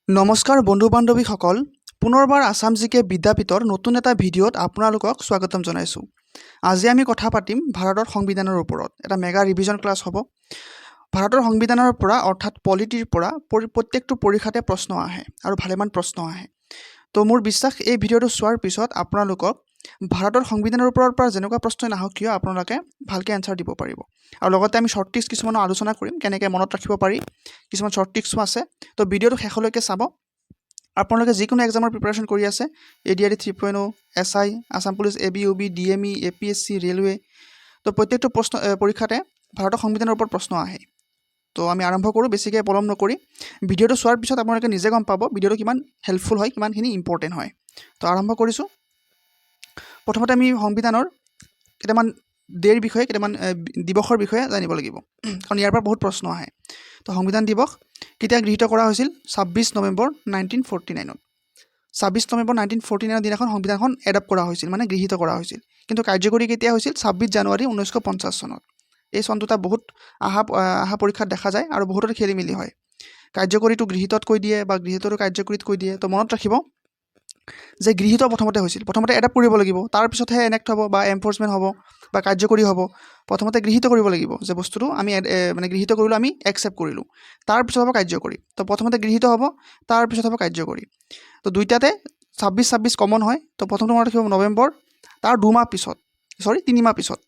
নমস্কাৰ বন্ধু বান্ধৱীসকল, পুনৰবাৰ আসাম জিকে বিদ্যাপীঠৰ নতুন এটা ভিডিঅ'ত আপোনালোকক স্বাগতম জনাইছোঁ। আজি আমি কথা পাতিম ভাৰতৰ সংবিধানৰ ওপৰত। এটা মেগা ৰিভিজন ক্লাছ হ'ব। ভাৰতৰ সংবিধানৰ পৰা অৰ্থাৎ পলিটিৰ পৰা প্ৰত্যেকটো পৰীক্ষাতে প্ৰশ্ন আহে আৰু ভালেমান প্ৰশ্ন আহে। তো মোৰ বিশ্বাস এই ভিডিঅ'টো চোৱাৰ পিছত আপোনালোকক ভাৰতৰ সংবিধানৰ ওপৰৰ পৰা যেনেকুৱা প্ৰশ্ন নাহক কিয় আপোনালোকে ভালকৈ এনচাৰ দিব পাৰিব। আৰু লগতে আমি শ্বৰ্ট ট্ৰিক্স কিছুমানো আলোচনা কৰিম, কেনেকৈ মনত ৰাখিব পাৰি। কিছুমান শ্বৰ্ট ট্ৰিক্সো আছে। তো ভিডিঅ'টো শেষলৈকে চাব। আপোনালোকে যিকোনো এক্সামৰ প্ৰিপাৰেশ্যন কৰি আছে, ADRE 3.0, SI, Assam police, ABUB, DME, APSC, railway, তো প্ৰত্যেকটো পৰীক্ষাতে ভাৰতৰ সংবিধানৰ ওপৰত প্ৰশ্ন আহে। তো আমি আৰম্ভ কৰোঁ বেছিকৈ পলম নকৰি। ভিডিঅ'টো চোৱাৰ পিছত আপোনালোকে নিজে গম পাব ভিডিঅ'টো কিমান হেল্পফুল হয়, কিমানখিনি ইম্পৰ্টেণ্ট হয়। তো আৰম্ভ কৰিছোঁ। প্ৰথমতে আমি সংবিধানৰ কেইটামান ডে'ৰ বিষয়ে, কেইটামান দিৱসৰ বিষয়ে জানিব লাগিব, কাৰণ ইয়াৰ পৰা বহুত প্ৰশ্ন আহে। তো সংবিধান দিৱস কেতিয়া গৃহীত কৰা হৈছিল? 26 নৱেম্বৰ 1949। 26 নৱেম্বৰ 1949 দিনাখন সংবিধানখন এডপ্ট কৰা হৈছিল, মানে গৃহীত কৰা হৈছিল। কিন্তু কাৰ্যকৰী কেতিয়া হৈছিল? 26 জানুৱাৰী 1950 চনত। এই চন দুটা বহুত আহা পৰীক্ষাত দেখা যায় আৰু বহুতৰে খেলি মেলি হয়। কাৰ্যকৰীটো গৃহীতত কৈ দিয়ে বা গৃহীতটো কাৰ্যকৰীত কৈ দিয়ে। তো মনত ৰাখিব যে গৃহীত প্ৰথমতে হৈছিল, প্ৰথমতে এডপ্ট কৰিব লাগিব, তাৰপিছতহে এনেক্ট হ'ব বা এনফৰ্চমেণ্ট হ'ব বা কাৰ্যকৰী হ'ব। প্ৰথমতে গৃহীত কৰিব লাগিব, যে বস্তুটো আমি মানে গৃহীত কৰিলোঁ, আমি একচেপ্ট কৰিলোঁ, তাৰপিছত হ'ব কাৰ্যকৰী। তো প্ৰথমতে গৃহীত হ'ব, তাৰপিছত হ'ব কাৰ্যকৰী। তো দুইটাতে 26 কমন হয়। তো প্ৰথমটো মনত ৰাখিব নৱেম্বৰ, তাৰ 2 মাহ পিছত, 3 মাহ পিছত,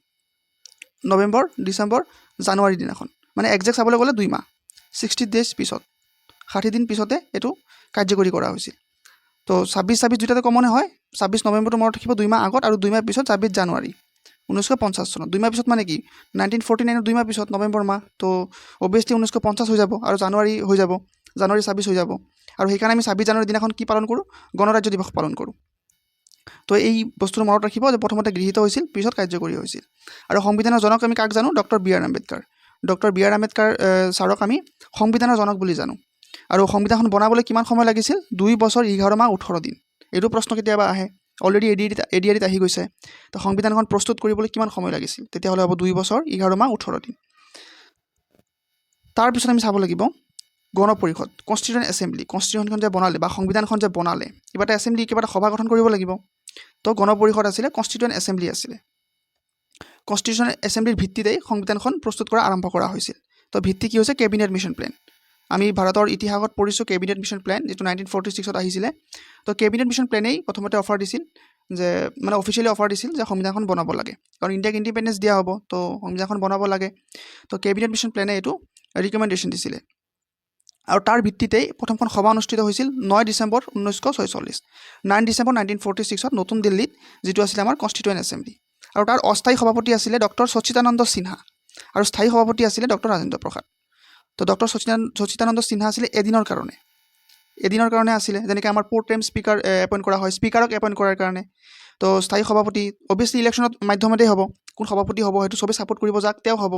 নৱেম্বৰ, ডিচেম্বৰ, জানুৱাৰী দিনাখন, মানে একজেক্ট চাবলৈ গ'লে 2 মাহ, 60 ডেজ পিছত, 60 দিন পিছতে এইটো কাৰ্যকৰী কৰা হৈছিল। তো 26 দুইটাতে কমনে হয়। 26 নৱেম্বৰটো মনত ৰাখিব 2 মাহ আগত, আৰু 2 মাহ পিছত 26 জানুৱাৰী 1950 চনত। 2 মাহ পিছত মানে কি? 1949 2 মাহ পিছত নৱেম্বৰ মাহ। তো অভিয়াছলি 1950 হৈ যাব, আৰু জানুৱাৰী হৈ যাব, জানুৱাৰী 26 হৈ যাব। আৰু সেইকাৰণে আমি 26 জানুৱাৰী দিনাখন কি পালন কৰোঁ? গণৰাজ্য দিৱস পালন কৰোঁ। তো এই বস্তুটো মনত ৰাখিব যে প্ৰথমতে গৃহীত হৈছিল, পিছত কাৰ্যকৰী হৈছিল। আৰু সংবিধানৰ জনক আমি কাক জানো? Doctor B R Ambedkar. Doctor B R Ambedkar ছাৰক আমি সংবিধানৰ জনক বুলি জানো। আৰু সংবিধানখন বনাবলৈ কিমান সময় লাগিছিল? 2 বছৰ 11 মাহ 18 দিন। এইটো প্ৰশ্ন কেতিয়াবা আহে, অলৰেডি ADREত আহি গৈছে। তো সংবিধানখন প্ৰস্তুত কৰিবলৈ কিমান সময় লাগিছিল? তেতিয়াহ'লে হ'ব 2 বছৰ 11 মাহ 18 দিন। তাৰপিছত আমি চাব লাগিব গণ পৰিষদ, কনষ্টিটিউশ্যন এছেম্বলি। কনষ্টিটিউশ্যনখন যে বনালে বা সংবিধানখন যে বনালে, কিবা এটা এছেম্বলি, কিবা এটা সভা গঠন কৰিব লাগিব। তো গণ পৰিষদ আছিলে, কনষ্টিটিউশ্যন এছেম্বলি আছিলে। কনষ্টিটিউশ্যন এছেম্বলিৰ ভিত্তিতেই সংবিধানখন প্ৰস্তুত কৰা আৰম্ভ কৰা হৈছিল। তো ভিত্তি কি হৈছে? Cabinet mission plan. আমি ভাৰতৰ ইতিহাসত পঢ়িছোঁ কেবিনেট মিছন প্লেন, যিটো 1946ত আহিছিলে। তো কেবিনেট মিছন প্লেনেই প্ৰথমতে অফাৰ দিছিল, যে মানে অফিচিয়েলি অফাৰ দিছিল যে সংবিধানখন বনাব লাগে, কাৰণ ইণ্ডিয়াক ইণ্ডিপেণ্ডেঞ্চ দিয়া হ'ব, তো সংবিধানখন বনাব লাগে। তো কেবিনেট মিছন প্লেনে এইটো ৰিকমেণ্ডেশ্যন দিছিলে। আৰু তাৰ ভিত্তিতেই প্ৰথমখন সভা অনুষ্ঠিত হৈছিল 9 ডিচেম্বৰ 1946। 9 ডিচেম্বৰ 1946ত নতুন দিল্লীত, যিটো আছিলে আমাৰ কনষ্টিটিউৱেণ্ট এছেম্বলি। আৰু তাৰ অস্থায়ী সভাপতি আছিলে ডক্টৰ সচ্চিদানন্দ সিনহা, আৰু স্থায়ী সভাপতি আছিলে ডক্টৰ ৰাজেন্দ্ৰ প্ৰসাদ। তো ডক্টৰ সচ্চিদানন্দ সিনহা আছিলে এদিনৰ কাৰণে আছিলে, যেনেকৈ আমাৰ 4 টাইম স্পীকাৰ এপইণ্ট কৰা হয়, স্পীকাৰক এপইণ্ট কৰাৰ কাৰণে। তো স্থায়ী সভাপতি অভিয়াছলি ইলেকশ্যনত মাধ্যমতেই হ'ব, কোন সভাপতি হ'ব সেইটো চবেই ছাপোৰ্ট কৰিব, যাক তেওঁ হ'ব।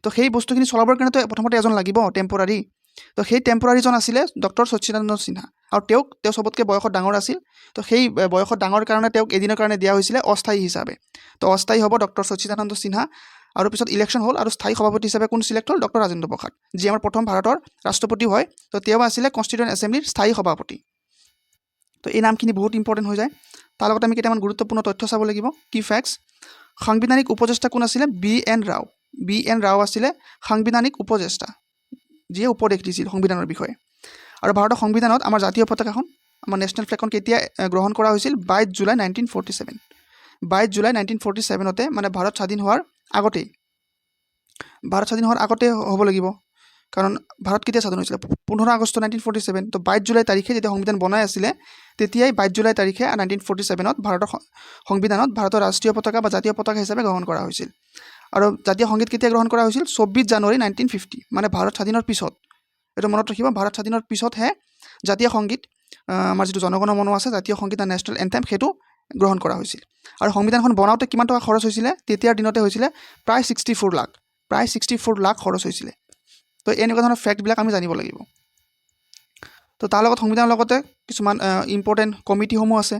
তো সেই বস্তুখিনি চলাবৰ কাৰণেতো প্ৰথমতে এজন লাগিব, টেম্পৰাৰী। তো সেই টেম্পৰাৰীজন আছিলে ডক্টৰ সচ্চিদানন্দ সিনহা, আৰু তেওঁ চবতকৈ বয়সত ডাঙৰ আছিল। তো সেই বয়সত ডাঙৰ কাৰণে তেওঁক এদিনৰ কাৰণে দিয়া হৈছিলে অস্থায়ী হিচাপে। তো অস্থায়ী হ'ব ডক্টৰ সচ্চিদানন্দ সিনহা। আৰু পিছত ইলেকশ্যন হ'ল, আৰু স্থায়ী সভাপতি হিচাপে কোন চিলেক্ট হ'ল? ডক্টৰ ৰাজেন্দ্ৰ প্ৰসাদ, যি আমাৰ প্ৰথম ভাৰতৰ ৰাষ্ট্ৰপতি হয়। তো তেওঁ আছিলে কনষ্টিটিউৱেণ্ট এছেম্বলিৰ স্থায়ী সভাপতি। তো এই নামখিনি বহুত ইম্পৰ্টেণ্ট হৈ যায়। তাৰ লগত আমি কেইটামান গুৰুত্বপূৰ্ণ তথ্য চাব লাগিব, কি ফেক্টছ। সাংবিধানিক উপদেষ্টা কোন আছিলে? BN ৰাও। BN ৰাও আছিলে সাংবিধানিক উপদেষ্টা, যিয়ে উপদেশ দিছিল সংবিধানৰ বিষয়ে। আৰু ভাৰতৰ সংবিধানত আমাৰ জাতীয় পতাকাখন, আমাৰ নেশ্যনেল ফ্লেগখন কেতিয়া গ্ৰহণ কৰা হৈছিল? 22 জুলাই 1947। 22 জুলাই 1947তে, মানে ভাৰত স্বাধীন হোৱাৰ আগতেই হ'ব লাগিব, কাৰণ ভাৰত কেতিয়া স্বাধীন হৈছিলে? 15 আগষ্ট 1947। তো 22 জুলাই তাৰিখে যেতিয়া সংবিধান বনাই আছিলে, তেতিয়াই 22 জুলাই তাৰিখে 1947ত ভাৰতৰ সংবিধানত ভাৰতৰ ৰাষ্ট্ৰীয় পতাকা বা জাতীয় পতাকা হিচাপে গ্ৰহণ কৰা হৈছিল। আৰু জাতীয় সংগীত কেতিয়া গ্ৰহণ কৰা হৈছিল? 24 জানুৱাৰী 1950, মানে ভাৰত স্বাধীনৰ পিছত। এইটো মনত ৰাখিব, ভাৰত স্বাধীনৰ পিছতহে জাতীয় সংগীত, আমাৰ যিটো জনগণ মন আছে, জাতীয় সংগীত আৰু নেশ্যনেল এন্থেম, সেইটো গ্ৰহণ কৰা হৈছিল। আৰু সংবিধানখন বনাওঁতে কিমান টকা খৰচ হৈছিলে? তেতিয়াৰ দিনতে হৈছিলে প্ৰায় 64 লাখ খৰচ হৈছিলে। তো এনেকুৱা ধৰণৰ ফেক্টবিলাক আমি জানিব লাগিব। তো তাৰ লগত সংবিধানৰ লগতে কিছুমান ইম্পৰ্টেণ্ট কমিটিসমূহ আছে।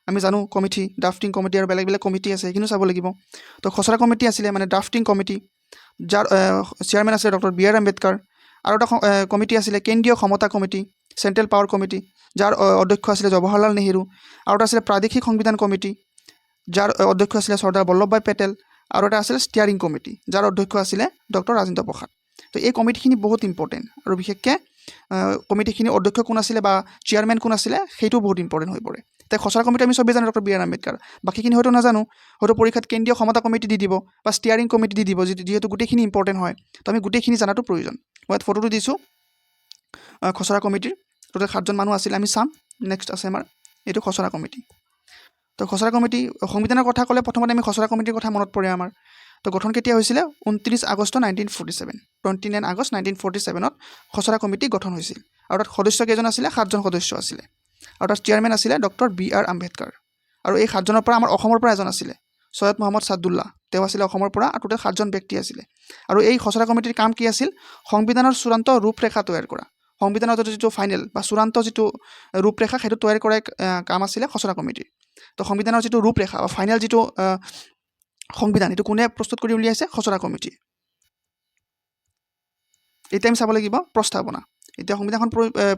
আমি জানো কমিটি, ড্ৰাফটিং কমিটি আৰু বেলেগ কমিটি আছে, সেইখিনিও চাব লাগিব। তো খচৰা কমিটি আছিলে, মানে ড্ৰাফটিং কমিটি, যাৰ চেয়াৰমেন আছিলে ডক্টৰ বি আৰ আম্বেদকাৰ। আৰু এটা কমিটি আছিলে কেন্দ্ৰীয় ক্ষমতা কমিটি, চেণ্ট্ৰেল পাৱাৰ কমিটি, যাৰ অধ্যক্ষ আছিলে জৱাহৰলাল নেহেৰু। আৰু এটা আছিলে প্ৰাদেশিক সংবিধান কমিটি, যাৰ অধ্যক্ষ আছিলে চৰ্দাৰ বল্লভভাই পেটেল। আৰু এটা আছিলে ষ্টিয়াৰিং কমিটি, যাৰ অধ্যক্ষ আছিলে ডক্টৰ ৰাজেন্দ্ৰ প্ৰসাদ। তো এই কমিটিখিনি বহুত ইম্পৰ্টেণ্ট, আৰু বিশেষকৈ কমিটিখিনি অধ্যক্ষ কোন আছিলে বা চেয়াৰমেন কোন আছিলে সেইটো বহুত ইম্পৰ্টেণ্ট হৈ পৰে। এতিয়া খচৰা কমিটি আমি চবেই জানো ডক্টৰ বি আৰ আম্বেদকাৰ, বাকীখিনি হয়তো নাজানো, হয়তো পৰীক্ষাত কেন্দ্ৰীয় ক্ষমতা কমিটি দি দিব বা ষ্টিয়াৰিং কমিটি দি দিব, যিহেতু গোটেইখিনি ইম্পৰ্টেণ্ট হয়। তো আমি গোটেইখিনি জনাটো প্ৰয়োজন। মই ইয়াত ফটোটো দিছোঁ খচৰা কমিটিৰ, টোটেল 7জন মানুহ আছিলে। আমি চাম নেক্সট আছে আমাৰ এইটো খচৰা কমিটি। তো খচৰা কমিটি সংবিধানৰ কথা ক'লে প্ৰথমতে আমি খচৰা কমিটিৰ কথা মনত পৰে আমাৰ। তো গঠন কেতিয়া হৈছিলে? 29 আগষ্ট 1947, 29 আগষ্ট 1947ত খচৰা কমিটি গঠন হৈছিল। আৰু তাত সদস্য কেইজন আছিলে? 7জন সদস্য আছিলে। আৰু তাত চেয়াৰমেন আছিলে ডক্টৰ বি আৰ আম্বেদকাৰ। আৰু এই 7জনৰ পৰা আমাৰ অসমৰ পৰা এজন আছিলে, সৈয়দ মহম্মদ ছাদুল্লাহ, তেওঁ আছিলে অসমৰ পৰা। আৰু টোটেল 7জন ব্যক্তি আছিলে। আৰু এই খচৰা কমিটিৰ কাম কি আছিল? সংবিধানৰ চূড়ান্ত ৰূপৰেখা তৈয়াৰ কৰা, সংবিধানৰ যিটো ফাইনেল বা চূড়ান্ত যিটো ৰূপৰেখা সেইটো তৈয়াৰ কৰাই কাম আছিলে খচৰা কমিটিৰ। তো সংবিধানৰ যিটো ৰূপৰেখা বা ফাইনেল যিটো সংবিধান এইটো কোনে প্ৰস্তুত কৰি উলিয়াইছে? খচৰা কমিটি। এতিয়া আমি চাব লাগিব প্ৰস্তাৱনা। এতিয়া সংবিধানখন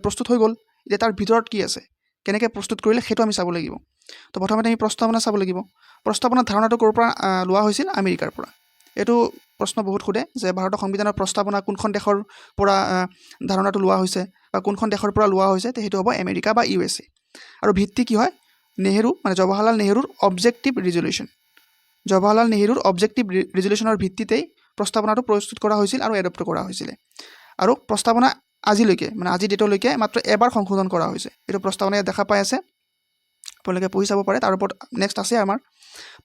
প্ৰস্তুত হৈ গ'ল, এতিয়া তাৰ ভিতৰত কি আছে, কেনেকৈ প্ৰস্তুত কৰিলে সেইটো আমি চাব লাগিব। তো প্ৰথমতে আমি প্ৰস্তাৱনা চাব লাগিব। প্ৰস্তাৱনাৰ ধাৰণাটো ক'ৰ পৰা লোৱা হৈছিল? আমেৰিকাৰ পৰা। এইটো প্ৰশ্ন বহুত সোধে যে ভাৰতৰ সংবিধানৰ প্ৰস্তাৱনা কোনখন দেশৰ পৰা ধাৰণাটো লোৱা হৈছে বা কোনখন দেশৰ পৰা লোৱা হৈছে, সেইটো হ'ব আমেৰিকা বা USA। আৰু ভিত্তি কি হয়? নেহেৰু মানে জৱাহৰলাল নেহেৰুৰ অবজেক্টিভ ৰিজলিউশ্যন। জৱাহৰলাল নেহেৰুৰ অবজেক্টিভ ৰিজলিউশ্যনৰ ভিত্তিতেই প্ৰস্তাৱনাটো প্ৰস্তুত কৰা হৈছিল আৰু এডপ্ট কৰা হৈছিলে। আৰু প্ৰস্তাৱনা আজিলৈকে মানে আজি ডেটলৈকে মাত্ৰ এবাৰ সংশোধন কৰা হৈছে। এইটো প্ৰস্তাৱনা ইয়াত দেখা পাই আছে, আপোনালোকে পঢ়ি চাব পাৰে, তাৰ ওপৰত নেক্সট আছে আমাৰ।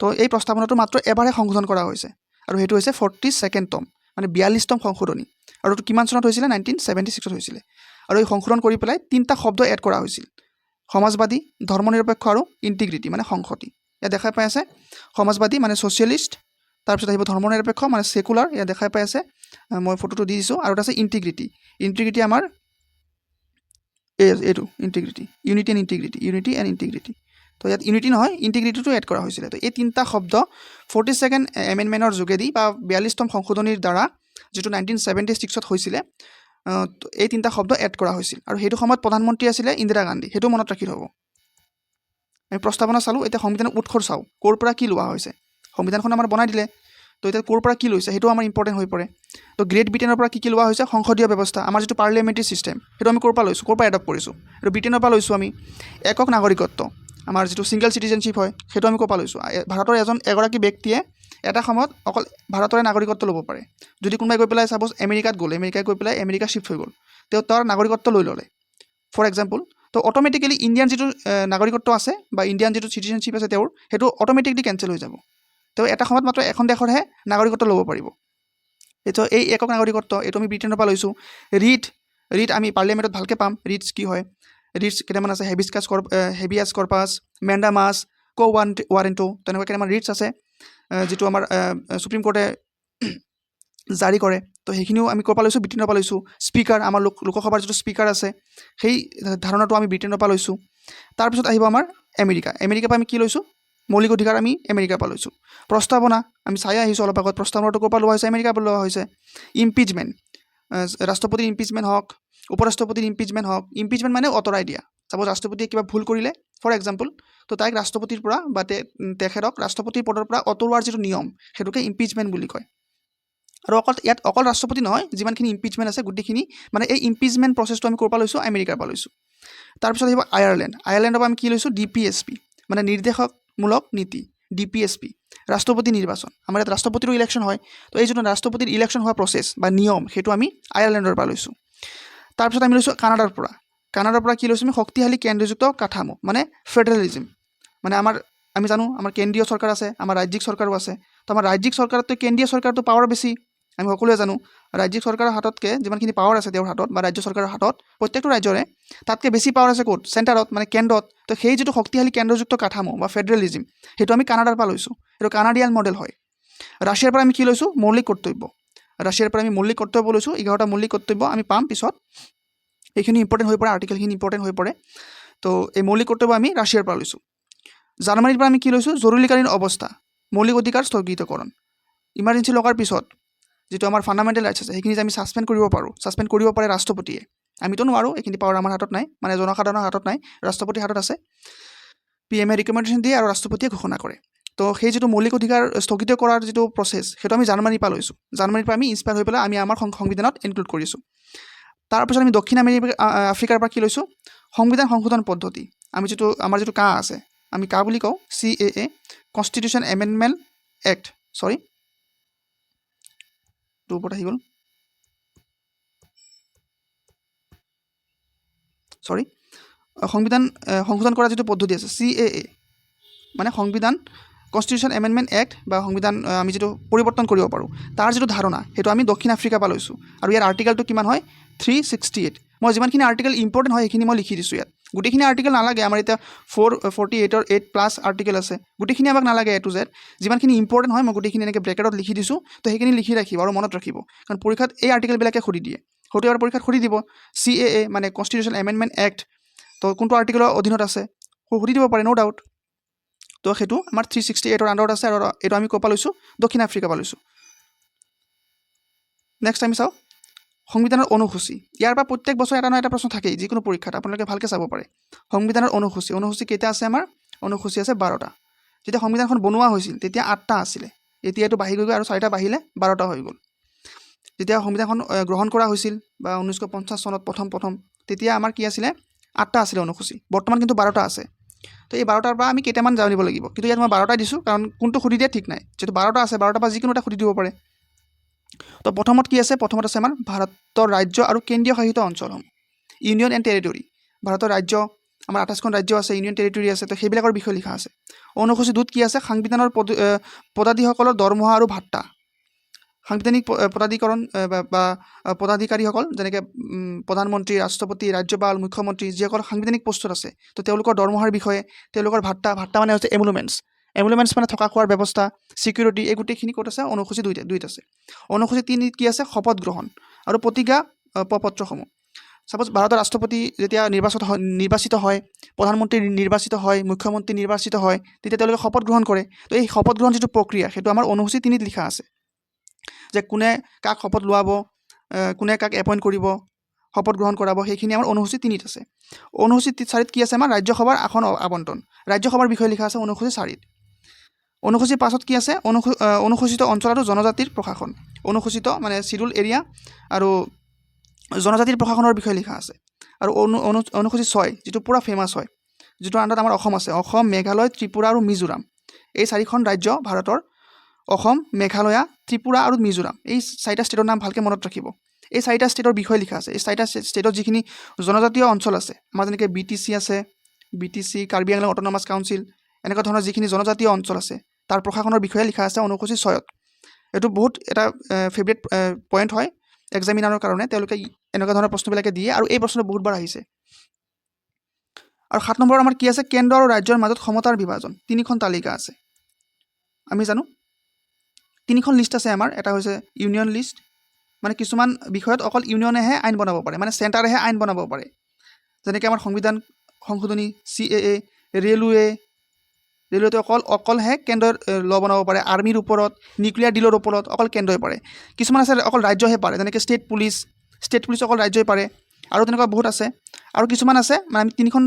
তো এই প্ৰস্তাৱনাটো মাত্ৰ এবাৰহে সংশোধন কৰা হৈছে, আৰু সেইটো হৈছে 42nd টম, মানে 42তম সংশোধনী। আৰু এইটো কিমান চনত হৈছিলে? 1976ত হৈছিলে। আৰু এই সংশোধন কৰি পেলাই 3টা শব্দ এড কৰা হৈছিল: সমাজবাদী, ধৰ্মনিৰপেক্ষ আৰু ইণ্টিগ্ৰিটি মানে সংহতি। ইয়াত দেখাই পাই আছে সমাজবাদী মানে ছ'চিয়েলিষ্ট, তাৰপিছত আহিব ধৰ্মনিৰপেক্ষ মানে ছেকুলাৰ, ইয়াত দেখাই পাই আছে, মই ফটোটো দি দিছোঁ। আৰু এটা আছে ইণ্টিগ্ৰিটি। ইণ্টিগ্ৰিটি আমাৰ এইটো integrity, unity and integrity, unity and integrity. তো ইয়াত ইউনিটি নহয়, ইণ্টিগ্ৰিটিটো এড কৰা হৈছিলে। তো এই 3টা শব্দ 42nd এমেণ্ডমেণ্টৰ যোগেদি বা 42তম সংশোধনীৰ দ্বাৰা যিটো 1976ত হৈছিলে, এই 3টা শব্দ এড কৰা হৈছিল। আৰু সেইটো সময়ত প্ৰধানমন্ত্ৰী আছিলে ইন্দিৰা গান্ধী, সেইটো মনত ৰাখি থ'ব। আমি প্ৰস্তাৱনা চালোঁ, এতিয়া সংবিধানৰ উৎসৰ চাওঁ, ক'ৰ পৰা কি লোৱা হৈছে। সংবিধানখন আমাৰ বনাই দিলে, তো এতিয়া ক'ৰ পৰা কি লৈছে সেইটো আমাৰ ইম্পৰ্টেণ্ট হৈ পৰে। তো গ্ৰেট ব্ৰিটেইনৰ পৰা কি লোৱা হৈছে? সংসদীয় ব্যৱস্থা, আমাৰ যিটো পাৰ্লিয়ামেণ্টাৰী ছিষ্টেম, সেইটো আমি ক'ৰ পৰা লৈছোঁ, ক'ৰ পৰা এডপ্ট কৰিছোঁ? সেইটো ব্ৰিটেইনৰ পৰা লৈছোঁ আমি। একক নাগৰিকত্ব, আমাৰ যিটো ছিংগল চিটিজেনশ্বিপ হয়, সেইটো আমি ক'ৰ পৰা লৈছোঁ? ভাৰতৰ এগৰাকী ব্যক্তিয়ে এটা সময়ত অকল ভাৰতৰে নাগৰিকত্ব ল'ব পাৰে। যদি কোনোবাই গৈ পেলাই ছাপ'জ আমেৰিকাত গ'ল, আমেৰিকাত গৈ পেলাই আমেৰিকা শ্বিফ্ট হৈ গ'ল, তেওঁ তাৰ নাগৰিকত্ব লৈ ল'লে ফৰ এক্সাম্পল, তো অট'মেটিকেলি ইণ্ডিয়ান যিটো নাগৰিকত্ব আছে বা ইণ্ডিয়ান যিটো চিটিজেনশ্বিপ আছে তেওঁৰ, সেইটো অট'মেটিকলি কেঞ্চেল হৈ যাব। তেওঁ এটা সময়ত মাত্ৰ এখন দেশৰহে নাগৰিকত্ব ল'ব পাৰিব। এইটো এই একক নাগৰিকত্ব, এইটো আমি ব্ৰিটেইনৰ পৰা লৈছোঁ। ৰিট আমি পাৰ্লিয়ামেণ্টত ভালকৈ পাম। ৰিটছ কি হয়? ৰিটছ কেইটামান আছে, হেবিয়াছ কৰ্পাছ, মেণ্ডামাছ, ৱাৰেণ্টো, তেনেকুৱা কেইটামান ৰিটছ আছে যিটো আমাৰ সুপ্ৰিম কোৰ্টে জাৰি কৰে। তো সেইখিনিও আমি ক'ৰ পৰা লৈছোঁ? ব্ৰিটেইনৰ পৰা লৈছোঁ। স্পীকাৰ, আমাৰ লোকসভাৰ যিটো স্পীকাৰ আছে, সেই ধাৰণাটো আমি ব্ৰিটেইনৰ পৰা লৈছোঁ। তাৰপিছত আহিব আমাৰ আমেৰিকাৰ পৰা আমি কি লৈছোঁ? মৌলিক অধিকাৰ আমি আমেৰিকাৰ পৰা লৈছোঁ। প্ৰস্তাৱনা আমি চাই আহিছোঁ অলপ আগত, প্ৰস্তাৱনাটো ক'ৰ পৰা লোৱা হৈছে? আমেৰিকাৰ পৰা লোৱা হৈছে। ইম্পিচমেণ্ট, ৰাষ্ট্ৰপতিৰ ইম্পিচমেণ্ট হওক, উপৰাষ্ট্ৰপতিৰ ইম্পিচমেণ্ট হওক, ইম্পিচমেণ্ট মানে আঁতৰাই দিয়া। ছাপ'জ ৰাষ্ট্ৰপতিয়ে কিবা ভুল কৰিলে ফৰ এক্সাম্পল, তো তাইক ৰাষ্ট্ৰপতিৰ পৰা বা তেখেতক ৰাষ্ট্ৰপতিৰ পদৰ পৰা আঁতৰোৱাৰ যিটো নিয়ম, সেইটোকে ইম্পিচমেণ্ট বুলি কয়। আৰু ইয়াত অকল ৰাষ্ট্ৰপতি নহয়, যিমানখিনি ইম্পিচমেণ্ট আছে গোটেইখিনি, মানে এই ইম্পিচমেণ্ট প্ৰচেছটো আমি ক'ৰ পৰা লৈছোঁ? আমেৰিকাৰ পৰা লৈছোঁ। তাৰপিছত আহিব আয়াৰলেণ্ডৰ পৰা আমি কি লৈছোঁ? DPSP মানে নিৰ্দেশকমূলক নীতি, DPSP, ৰাষ্ট্ৰপতি নিৰ্বাচন। আমাৰ ইয়াত ৰাষ্ট্ৰপতিৰো ইলেকশ্যন হয়, তো এই যিটো ৰাষ্ট্ৰপতিৰ ইলেকশ্যন হোৱা প্ৰচেছ বা নিয়ম, সেইটো আমি আয়াৰলেণ্ডৰ পৰা লৈছোঁ। তাৰপিছত আমি লৈছোঁ কানাডাৰ পৰা কি লৈছোঁ? আমি শক্তিশালী কেন্দ্ৰযুক্ত কাঠামো মানে ফেডাৰেলিজিম। মানে আমি জানো আমাৰ কেন্দ্ৰীয় চৰকাৰ আছে, আমাৰ ৰাজ্যিক চৰকাৰো আছে। তো আমাৰ ৰাজ্যিক চৰকাৰতকৈ কেন্দ্ৰীয় চৰকাৰটো পাৱাৰ বেছি, আমি সকলোৱে জানো। ৰাজ্যিক চৰকাৰৰ হাততকৈ যিমানখিনি পাৱাৰ আছে তেওঁৰ হাতত বা ৰাজ্য চৰকাৰৰ হাতত, প্ৰত্যেকটো ৰাজ্যৰে তাতকৈ বেছি পাৱাৰ আছে ক'ত? চেণ্টাৰত মানে কেন্দ্ৰত। তো সেই যিটো শক্তিশালী কেন্দ্ৰযুক্ত কাঠামো বা ফেডাৰেলিজিম, সেইটো আমি কানাডাৰ পৰা লৈছোঁ। এইটো কানাডিয়ান মডেল হয়। ৰাছিয়াৰ পৰা আমি কি লৈছোঁ? মৌলিক কৰ্তব্য। ৰাছিয়াৰ পৰা আমি মৌলিক কৰ্তব্য লৈছোঁ। 11টা মৌলিক কৰ্তব্য আমি পাম পিছত, এইখিনি ইম্পৰ্টেণ্ট হৈ পৰে, আৰ্টিকেলখিনি ইম্পৰ্টেণ্ট হৈ পৰে। তো এই মৌলিক কৰ্তব্য আমি ৰাছিয়াৰ পৰা লৈছোঁ। জাৰ্মানীৰ পৰা আমি কি লৈছোঁ? জৰুৰীকালীন অৱস্থা, মৌলিক অধিকাৰ স্থগিতকৰণ। ইমাৰ্জেঞ্চি লগাৰ পিছত যিটো আমাৰ ফাণ্ডামেণ্টেল ৰাইটছ আছে সেইখিনি যে আমি ছাছপেণ্ড কৰিব পাৰোঁ, ছাছপেণ্ড কৰিব পাৰে ৰাষ্ট্ৰপতিয়ে। আমিতো নোৱাৰোঁ, এইখিনি পাৱাৰ আমাৰ হাতত নাই, মানে জনসাধাৰণৰ হাতত নাই, ৰাষ্ট্ৰপতিৰ হাতত আছে। PM ৰিকমেণ্ডেশ্যন দিয়ে আৰু ৰাষ্ট্ৰপতিয়ে ঘোষণা কৰে। তো সেই যিটো মৌলিক অধিকাৰ স্থগিত কৰাৰ যিটো প্ৰচেছ সেইটো আমি জাৰ্মানীৰ পৰা লৈছোঁ। জাৰ্মানীৰ পৰা আমি ইনস্পায়াৰ হৈ পেলাই আমি আমাৰ সংবিধানত ইনক্লুড কৰিছোঁ। তাৰপিছত আমি দক্ষিণ আফ্ৰিকাৰ পৰা কি লৈছোঁ? সংবিধান সংশোধন পদ্ধতি। আমি যিটো আমাৰ যিটো কা আছে, আমি কা বুলি কওঁ, CAA, কনষ্টিটিউশ্যন এমেণ্ডমেণ্ট এক্ট, চৰি তোৰ ওপৰত আহি গ'ল, সংবিধান সংশোধন কৰা যিটো পদ্ধতি আছে CAA, মানে সংবিধান কনষ্টিটিউশ্যন এমেণ্ডমেণ্ট এক্ট বা সংবিধান আমি যিটো পৰিৱৰ্তন কৰিব পাৰোঁ তাৰ যিটো ধাৰণা সেইটো আমি দক্ষিণ আফ্ৰিকাৰ পৰা লৈছোঁ। আৰু ইয়াৰ আৰ্টিকেলটো কিমান হয়? 368। মই যিমানখিনি আৰ্টিকেল ইম্পৰ্টেণ্ট হয় সেইখিনি মই লিখি দিছোঁ ইয়াত। গোটেইখিনি আৰ্টিকেল নালাগে, আমাৰ এতিয়া 448ৰ 8+ আৰ্টিকেল আছে, গোটেইখিনি আমাক নালাগে A to Z। যিমানখিনি ইম্পৰ্টেণ্ট হয় মই গোটেইখিনি এনেকৈ ব্ৰেকেটত লিখি দিছোঁ, তো সেইখিনি লিখি ৰাখিব আৰু মনত ৰাখিব, কাৰণ পৰীক্ষাত এই আৰ্টিকেলবিলাকে সুধি দিয়ে। হয়তো এবাৰ পৰীক্ষাত সুধি দিব CAA মানে কনষ্টিটিউশ্যন এমেণ্ডমেণ্ট এক্ট, তো কোনটো আৰ্টিকেলৰ অধীনত আছে সুধি দিব পাৰে, ন' ডাউট। তো সেইটো আমাৰ 368ৰ আণ্ডাৰত আছে, আৰু এইটো আমি ক'ৰ পৰা লৈছোঁ? দক্ষিণ আফ্ৰিকাৰ পৰা লৈছোঁ। নেক্সট আমি চাওঁ সংবিধানৰ অনুসূচী। ইয়াৰ পৰা প্ৰত্যেক বছৰে এটা নহয় এটা প্ৰশ্ন থাকেই, যিকোনো পৰীক্ষাত আপোনালোকে ভালকৈ চাব পাৰে। সংবিধানৰ অনুসূচী কেইটা আছে? আমাৰ অনুসূচী আছে 12টা। যেতিয়া সংবিধানখন বনোৱা হৈছিল তেতিয়া 8টা আছিলে, এতিয়াতো বাঢ়ি গৈ আৰু 4টা বাঢ়িলে 12টা হৈ গ'ল। যেতিয়া সংবিধানখন গ্ৰহণ কৰা হৈছিল বা 1950 চনত প্ৰথম তেতিয়া আমাৰ কি আছিলে? 8টা আছিলে অনুসূচী, বৰ্তমান কিন্তু 12টা আছে। তো এই 12টাৰ পৰা আমি কেইটামান জানিব লাগিব, কিন্তু ইয়াত মই 12টাই দিছোঁ, কাৰণ কোনটো সুধি দিয়ে ঠিক নাই। যিহেতু 12টা আছে, 12টাৰ পৰা যিকোনো এটা সুধি দিব পাৰে। তো প্ৰথমত কি আছে? প্ৰথমত আছে আমাৰ ভাৰতৰ ৰাজ্য আৰু কেন্দ্ৰীয় শাসিত অঞ্চলসমূহ, ইউনিয়ন এণ্ড টেৰিটৰী। ভাৰতৰ ৰাজ্য, আমাৰ 28খন ৰাজ্য আছে, ইউনিয়ন টেৰিটৰী আছে, তো সেইবিলাকৰ বিষয়ে লিখা আছে। অনুসূচী 2ত কি আছে? সাংবিধানৰ পদাধিসকলৰ দৰমহা আৰু ভাত্তা। সাংবিধানিক পদাধিকৰণ বা পদাধিকাৰীসকল, যেনেকৈ প্ৰধানমন্ত্ৰী, ৰাষ্ট্ৰপতি, ৰাজ্যপাল, মুখ্যমন্ত্ৰী, যিসকল সাংবিধানিক পোষ্টত আছে, তো তেওঁলোকৰ দৰমহাৰ বিষয়ে, তেওঁলোকৰ ভাত্তা মানে হৈছে এমুলমেণ্টছ মানে থকা খোৱাৰ ব্যৱস্থা, ছিকিউৰিটি, এই গোটেইখিনি ক'ত আছে? অনুসূচী 2ত আছে। অনুসূচী 3ত কি আছে? শপত গ্ৰহণ আৰু প্ৰতিজ্ঞা পত্ৰসমূহ। ছাপ'জ ভাৰতৰ ৰাষ্ট্ৰপতি যেতিয়া নিৰ্বাচিত হয়, প্ৰধানমন্ত্ৰী নিৰ্বাচিত হয়, মুখ্যমন্ত্ৰী নিৰ্বাচিত হয়, তেতিয়া তেওঁলোকে শপত গ্ৰহণ কৰে। তো এই শপত গ্ৰহণ যিটো প্ৰক্ৰিয়া সেইটো আমাৰ অনুসূচী 3ত লিখা আছে, যে কোনে কাক শপত লোৱাব, কোনে কাক এপইণ্ট কৰিব, শপত গ্ৰহণ কৰাব, সেইখিনি আমাৰ অনুসূচী 3ত আছে। অনুসূচী 4ত কি আছে? আমাৰ ৰাজ্যসভাৰ আসন আবণ্টন, ৰাজ্যসভাৰ বিষয়ে লিখা আছে অনুসূচী 4ত। অনুসূচী 5ত কি আছে? অনুসূচিত অঞ্চল আৰু জনজাতিৰ প্ৰশাসন, অনুসূচিত মানে চিডুল এৰিয়া আৰু জনজাতিৰ প্ৰশাসনৰ বিষয়ে লিখা আছে। আৰু অনুসূচী 6 যিটো পূৰা ফেমাছ হয়, যিটো আণ্ডাৰত আমাৰ অসম আছে, অসম, মেঘালয়, ত্ৰিপুৰা আৰু মিজোৰাম, এই 4খন ৰাজ্য ভাৰতৰ। অসম, মেঘালয়, ত্ৰিপুৰা আৰু মিজোৰাম, এই 4টা ষ্টেটৰ নাম ভালকৈ মনত ৰাখিব। এই 4টা ষ্টেটৰ বিষয়ে লিখা আছে। এই 4টা ষ্টেটত যিখিনি জনজাতীয় অঞ্চল আছে, আমাৰ যেনেকৈ BTC আছে, BTC, Karbi Anglong autonomous council, এনেকুৱা ধৰণৰ যিখিনি জনজাতীয় অঞ্চল আছে তাৰ প্ৰশাসনৰ বিষয়ে লিখা আছে অনুসূচী 6ত। এইটো বহুত এটা ফেভৰেট পইণ্ট হয় এক্সামিনাৰৰ কাৰণে, তেওঁলোকে এনেকুৱা ধৰণৰ প্ৰশ্নবিলাকে দিয়ে, আৰু এই প্ৰশ্নটো বহুতবাৰ আহিছে। আৰু 7 নম্বৰত আমাৰ কি আছে? কেন্দ্ৰ আৰু ৰাজ্যৰ মাজত ক্ষমতাৰ বিভাজন, 3খন তালিকা আছে। আমি জানো 3খন লিষ্ট আছে আমাৰ। এটা হৈছে ইউনিয়ন লিষ্ট, মানে কিছুমান বিষয়ত অকল ইউনিয়নেহে আইন বনাব পাৰে, মানে চেণ্টাৰেহে আইন বনাব পাৰে। যেনেকৈ আমাৰ সংবিধান সংশোধনী, CAA, ৰেলৱেটো অকলহে কেন্দ্ৰই ল বনাব পাৰে। আৰ্মিৰ ওপৰত, নিউক্লিয়াৰ ডিলৰ ওপৰত অকল কেন্দ্ৰই পাৰে। কিছুমান আছে অকল ৰাজ্যহে পাৰে, যেনেকৈ ষ্টেট পুলিচ অকল ৰাজ্যই পাৰে, আৰু তেনেকুৱা বহুত আছে। আৰু কিছুমান আছে, মানে আমি 3খন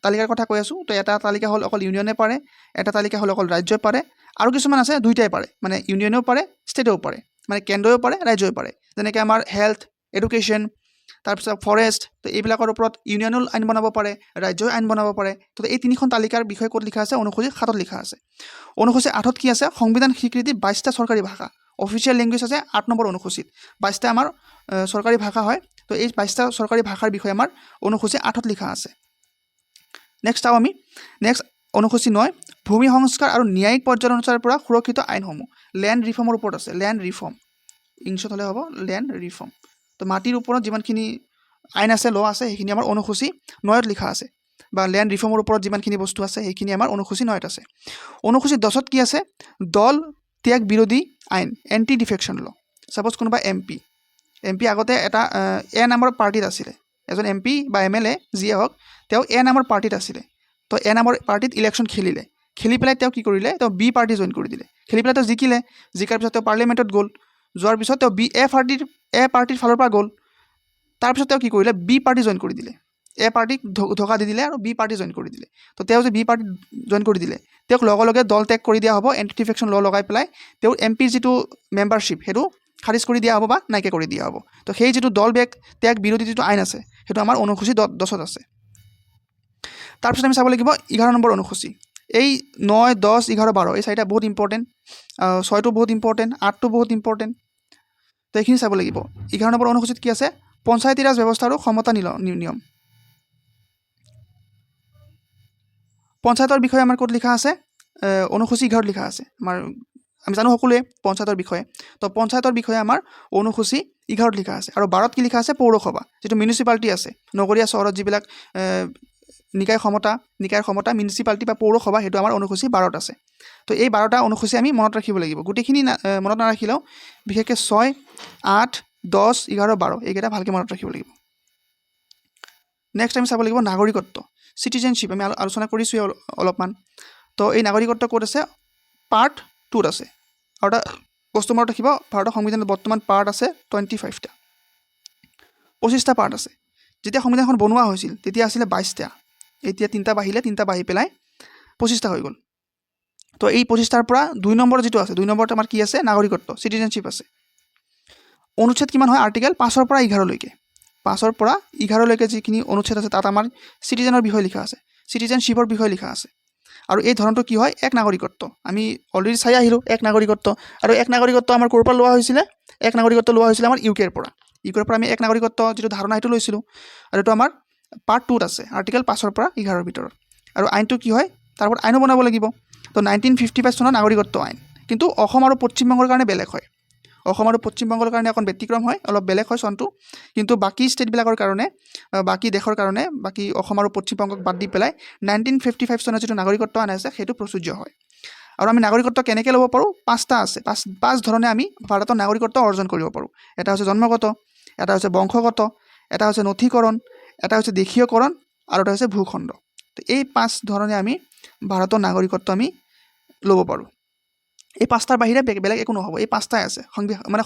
তালিকাৰ কথা কৈ আছোঁ। তো এটা তালিকা হ'ল অকল ইউনিয়নে পাৰে, এটা তালিকা হ'ল অকল ৰাজ্যই পাৰে, আৰু কিছুমান আছে দুইটাই পাৰে, মানে ইউনিয়নেও পাৰে, ষ্টেটেও পাৰে, মানে কেন্দ্ৰও পাৰে, ৰাজ্যই পাৰে। যেনেকৈ আমাৰ হেল্থ, এডুকেশ্যন, তাৰপিছত ফৰেষ্ট, তো এইবিলাকৰ ওপৰত ইউনিয়নেও আইন বনাব পাৰে, ৰাজ্যই আইন বনাব পাৰে। তো এই 3খন তালিকাৰ বিষয়ে ক'ত লিখা আছে? অনুসূচী 7ত লিখা আছে। অনুসূচী 8ত কি আছে? সংবিধান স্বীকৃতি 22টা চৰকাৰী ভাষা, অফিচিয়েল লেংগুৱেজ আছে 8 নম্বৰ অনুসূচীত। 22টা আমাৰ চৰকাৰী ভাষা হয়। তো এই 22টা চৰকাৰী ভাষাৰ বিষয়ে আমাৰ অনুসূচী 8ত লিখা আছে। নেক্সট চাওঁ আমি। নেক্সট অনুসূচী 9, ভূমি সংস্কাৰ আৰু ন্যায়িক পৰ্যালোচনাৰ পৰা সুৰক্ষিত আইনসমূহ, লেণ্ড ৰিফৰ্মৰ ওপৰত আছে। লেণ্ড ৰিফৰ্ম ইংলিছত হ'লে হ'ব লেণ্ড ৰিফৰ্ম। তো মাটিৰ ওপৰত যিমানখিনি আইন আছে, ল আছে, সেইখিনি আমাৰ অনুসূচী 9ত লিখা আছে, বা লেণ্ড ৰিফৰ্মৰ ওপৰত যিমানখিনি বস্তু আছে সেইখিনি আমাৰ অনুসূচী 9ত আছে। অনুসূচী 10ত কি আছে? দল ত্যাগ বিৰোধী আইন, এণ্টি ডিফেকশ্যন ল। ছাপ'জ কোনোবা MP আগতে এটা A নামৰ পাৰ্টিত আছিলে, এজন MP বা MLA যিয়ে হওক, তেওঁ A নামৰ পাৰ্টিত আছিলে। তো A নামৰ পাৰ্টিত ইলেকশ্যন খেলি পেলাই তেওঁ কি কৰিলে? তেওঁ B পাৰ্টি জইন কৰি দিলে। খেলি পেলাই তেওঁ জিকিলে, জিকাৰ পিছত তেওঁ পাৰ্লিয়ামেণ্টত গ'ল। যোৱাৰ পিছত তেওঁ এ পাৰ্টিৰ ফালৰ পৰা গ'ল। তাৰপিছত তেওঁ কি কৰিলে, বি পাৰ্টি জইন কৰি দিলে। এ পাৰ্টিক ধোকা দি দিলে আৰু বি পাৰ্টি জইন কৰি দিলে। তো তেওঁ যে বি পাৰ্টি জইন কৰি দিলে, তেওঁক লগে লগে দল ত্যাগ কৰি দিয়া হ'ব। এণ্টি ডিফেকশ্যন ল লগাই পেলাই তেওঁৰ এমপিৰ যিটো মেম্বাৰশ্বিপ সেইটো খাৰিজ কৰি দিয়া হ'ব বা নাইকিয়া কৰি দিয়া হ'ব। তো সেই যিটো দল ত্যাগ বিৰোধী যিটো আইন আছে সেইটো আমাৰ অনুসূচী 10ত আছে। তাৰপিছত আমি চাব লাগিব 11 নম্বৰ অনুসূচী। এই 9, 10, 11, 12 এই চাৰিটা বহুত ইম্পৰ্টেণ্ট। 6টো বহুত ইম্পৰ্টেণ্ট, 8টো বহুত ইম্পৰ্টেণ্ট। তো এইখিনি চাব লাগিব। 11 নম্বৰ অনুসূচীত কি আছে, পঞ্চায়তী ৰাজ ব্যৱস্থাৰো ক্ষমতা নিয়ম। পঞ্চায়তৰ বিষয়ে আমাৰ ক'ত লিখা আছে, অনুসূচী 11ত লিখা আছে। আমি জানো সকলোৱে পঞ্চায়তৰ বিষয়ে। তো পঞ্চায়তৰ বিষয়ে আমাৰ অনুসূচী 11ত লিখা আছে। আৰু 12ত কি লিখা আছে, পৌৰসভা যিটো মিউনিচিপালিটি আছে, নগৰীয়া চহৰত যিবিলাক নিকায়ৰ ক্ষমতা মিউনিচিপালিটি বা পৌৰসভা সেইটো আমাৰ অনুসূচী 12ত আছে। তো এই 12টা অনুসূচী আমি মনত ৰাখিব লাগিব। গোটেইখিনি মনত নাৰাখিলেও বিশেষকৈ 6, 8, 10, 11, 12 এইকেইটা ভালকৈ মনত ৰাখিব লাগিব। নেক্সট আমি চাব লাগিব নাগৰিকত্ব, চিটিজেনশ্বিপ। আমি আলোচনা কৰিছোঁৱে অলপমান। তো এই নাগৰিকত্ব ক'ত আছে, পাৰ্ট 2ত আছে। আৰু এটা বস্তু মনত ৰাখিব, ভাৰতৰ সংবিধানত বৰ্তমান পাৰ্ট আছে 25টা, 25টা পাৰ্ট আছে। যেতিয়া সংবিধানখন বনোৱা হৈছিল তেতিয়া আছিলে 22টা। এতিয়া 3টা বাঢ়িলে, 3টা বাঢ়ি পেলাই 25টা হৈ গ'ল। তো এই 25টাৰ পৰা 2 নম্বৰ যিটো আছে, 2 নম্বৰত আমাৰ কি আছে, নাগৰিকত্ব, চিটিজেনশ্বিপ আছে। অনুচ্ছেদ কিমান হয়, আৰ্টিকেল 5ৰ পৰা 11লৈকে। 5ৰ পৰা 11লৈকে যিখিনি অনুচ্ছেদ আছে তাত আমাৰ চিটিজেনৰ বিষয়ে লিখা আছে, চিটিজেনশ্বিপৰ বিষয়ে লিখা আছে। আৰু এই ধৰণটো কি হয়, এক নাগৰিকত্ব। আমি অলৰেডি চাই আহিলোঁ এক নাগৰিকত্ব। আৰু এক নাগৰিকত্ব আমাৰ ক'ৰ পৰা লোৱা হৈছিলে, এক নাগৰিকত্ব লোৱা হৈছিলে আমাৰ ইউকেৰ পৰা। ইউকেৰ পৰা আমি এক নাগৰিকত্ব যিটো ধাৰণা সেইটো লৈছিলোঁ। আৰু এইটো আমাৰ পাৰ্ট 2ত আছে, আৰ্টিকেল 5ৰ পৰা 11ৰ ভিতৰত। আৰু আইনটো কি হয়, তাৰ ওপৰত আইনো বনাব লাগিব। তো 1955 চনত নাগৰিকত্ব আইন। কিন্তু অসম আৰু পশ্চিমবংগৰ কাৰণে বেলেগ হয়। অসম আৰু পশ্চিমবংগৰ কাৰণে অকণ ব্যতিক্ৰম হয়, অলপ বেলেগ হয় চনটো। কিন্তু বাকী ষ্টেটবিলাকৰ কাৰণে, বাকী দেশৰ কাৰণে, বাকী অসম আৰু পশ্চিমবংগক বাদ দি পেলাই 1955 চনত যিটো নাগৰিকত্ব আইন আছে সেইটো প্ৰযোজ্য হয়। আৰু আমি নাগৰিকত্ব কেনেকৈ ল'ব পাৰোঁ, 5টা আছে। পাঁচ ধৰণে আমি ভাৰতৰ নাগৰিকত্ব অৰ্জন কৰিব পাৰোঁ। এটা হৈছে জন্মগত, এটা হৈছে বংশগত, এটা হৈছে নথিকৰণ, এটা হৈছে দেশীয়কৰণ, আৰু এটা হৈছে ভূখণ্ড। তো এই 5 ধৰণে আমি ভাৰতৰ নাগৰিকত্ব আমি ল'ব পাৰোঁ। এই 5টাৰ বাহিৰে বেলেগ একো নহ'ব। এই 5টাই আছে,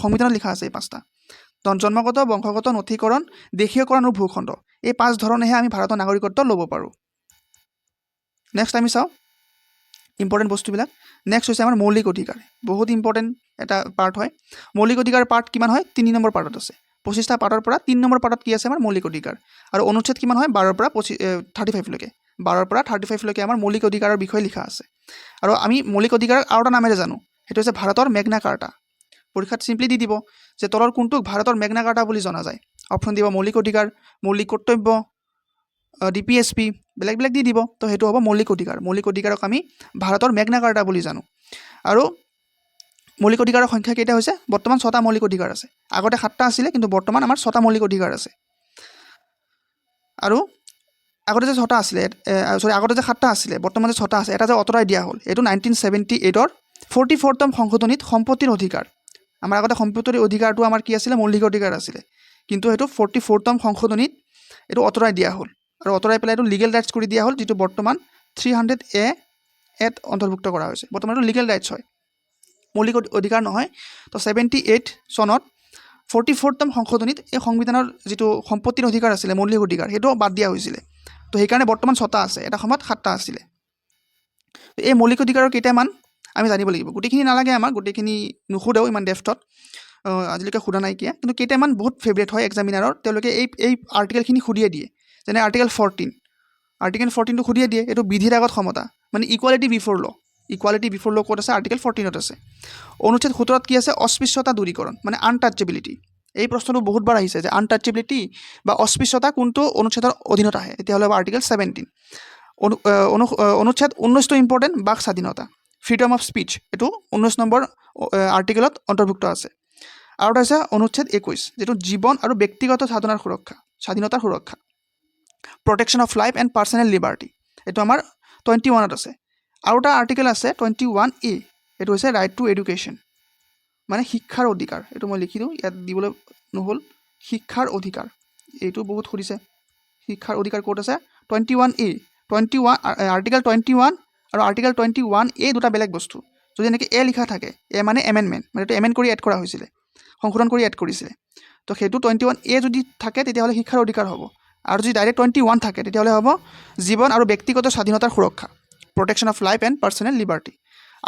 সংবিধানত লিখা আছে এই 5টা। জন্মগত, বংশগত, নথিকৰণ, দেশীয়কৰণ আৰু ভূখণ্ড। এই 5 ধৰণেহে আমি ভাৰতৰ নাগৰিকত্ব ল'ব পাৰোঁ। নেক্সট আমি চাওঁ ইম্পৰ্টেণ্ট বস্তুবিলাক। নেক্সট হৈছে আমাৰ মৌলিক অধিকাৰ। বহুত ইম্পৰ্টেণ্ট এটা পাৰ্ট হয়। মৌলিক অধিকাৰ পাৰ্ট কিমান হয়, 3 নম্বৰ পাৰ্টত আছে। 25টা পাৰ্টৰ পৰা 3 নম্বৰ পাৰ্টত কি আছে, আমাৰ মৌলিক অধিকাৰ। আৰু অনুচ্ছেদ কিমান হয়, 12ৰ পৰা 35লৈকে। 12ৰ পৰা 35লৈকে আমাৰ মৌলিক অধিকাৰৰ বিষয়ে লিখা আছে। আৰু আমি মৌলিক অধিকাৰ আৰু এটা নামেৰে জানো, সেইটো হৈছে ভাৰতৰ মেগনা কাৰ্টা। পৰীক্ষাত চিম্পলি দি দিব যে তলৰ কোনটোক ভাৰতৰ মেগনা কাৰ্টা বুলি জনা যায়। অপশ্যন দিব মৌলিক অধিকাৰ, মৌলিক কৰ্তব্য, DPSP, বেলেগ বেলেগ দি দিব। তো সেইটো হ'ব মৌলিক অধিকাৰ। মৌলিক অধিকাৰক আমি ভাৰতৰ মেগনা কাৰ্টা বুলি জানো। আৰু মৌলিক অধিকাৰৰ সংখ্যা কেইটা হৈছে, বৰ্তমান 6টা মৌলিক অধিকাৰ আছে। আগতে 7টা আছিলে, কিন্তু বৰ্তমান আমাৰ 6টা মৌলিক অধিকাৰ আছে। আৰু আগতে যে 6টা আছিলে, আগতে যে 7টা আছিলে, বৰ্তমান যে 6টা আছে, এটা যে আঁতৰাই দিয়া হ'ল, এইটো 1978ৰ 44তম সংশোধনীত সম্পত্তিৰ অধিকাৰ। আমাৰ আগতে সম্পত্তিৰ অধিকাৰটো আমাৰ কি আছিলে, মৌলিক অধিকাৰ আছিলে। কিন্তু সেইটো 44তম সংশোধনীত এইটো আঁতৰাই দিয়া হ'ল। আৰু আঁতৰাই পেলাই এইটো লিগেল ৰাইটছ কৰি দিয়া হ'ল, যিটো বৰ্তমান 300A অন্তৰ্ভুক্ত কৰা হৈছে। বৰ্তমান এইটো লিগেল ৰাইটছ হয়, মৌলিক অধিকাৰ নহয়। তো 78 চনত 44তম সংশোধনীত এই সংবিধানৰ যিটো সম্পত্তিৰ অধিকাৰ আছিলে, মৌলিক অধিকাৰ, সেইটো বাদ দিয়া হৈছিলে। তো সেইকাৰণে বৰ্তমান 6টা আছে, এটা সময়ত 7টা আছিলে। এই মৌলিক অধিকাৰৰ কেইটামান আমি জানিব লাগিব। গোটেইখিনি নালাগে আমাক, গোটেইখিনি নুসুধেও ইমান ডেফ্টত, আজিলৈকে সোধা নাইকিয়া। কিন্তু কেইটামান বহুত ফেভৰেট হয় এক্সামিনাৰৰ, তেওঁলোকে এই আৰ্টিকেলখিনি সুধিয়ে দিয়ে। যেনে আৰ্টিকেল 14, আৰ্টিকেল 14টো সুধিয়ে দিয়ে, এইটো বিধিৰ আগত ক্ষমতা, মানে ইকুৱালিটি বিফৰ ল'। ইকুৱালিটি বিফৰ ল' ক'ত আছে, আৰ্টিকেল 14ত আছে। অনুচ্ছেদ 17ত কি আছে, অস্পৃশ্যতা দূৰীকৰণ, মানে আনটাচেবিলিটি। এই প্ৰশ্নটো বহুতবাৰ আহিছে যে আনটাচেবিলিটি বা অস্পৃশ্যতা কোনটো অনুচ্ছেদৰ অধীনত আহে, তেতিয়াহ'লে আৰ্টিকেল 17। অনুচ্ছেদ 19টো ইম্পৰ্টেণ্ট, বাক স্বাধীনতা, ফ্ৰীডম অফ স্পীচ, এইটো 19 নম্বৰ আৰ্টিকেলত অন্তৰ্ভুক্ত আছে। আৰু এটা হৈছে অনুচ্ছেদ 21, যিটো জীৱন আৰু ব্যক্তিগত স্বাধীনতাৰ সুৰক্ষা, protection of life and personal liberty, এইটো আমাৰ 21ত আছে। আৰু এটা আৰ্টিকেল আছে 21A, এইটো হৈছে ৰাইট টু এডুকেশ্যন, মানে শিক্ষাৰ অধিকাৰ। এইটো মই লিখি দিওঁ, ইয়াত দিবলৈ নহ'ল, শিক্ষাৰ অধিকাৰ। এইটো বহুত সুধিছে, শিক্ষাৰ অধিকাৰ ক'ত আছে, 21A। আৰ্টিকেল 21 আৰু আৰ্টিকেল 21A দুটা বেলেগ বস্তু। যদি এনেকৈ এ লিখা থাকে, এ মানে এমেণ্ডমেণ্ট, মানে এইটো এমেণ্ড কৰি এড কৰা হৈছিলে। সংশোধন কৰি এড কৰিছিলে তো সেইটো 21A যদি থাকে তেতিয়াহ'লে শিক্ষাৰ অধিকাৰ হ'ব আৰু যদি ডাইৰেক্ট 21 থাকে তেতিয়াহ'লে হ'ব জীৱন আৰু ব্যক্তিগত স্বাধীনতাৰ সুৰক্ষা protection of life and personal liberty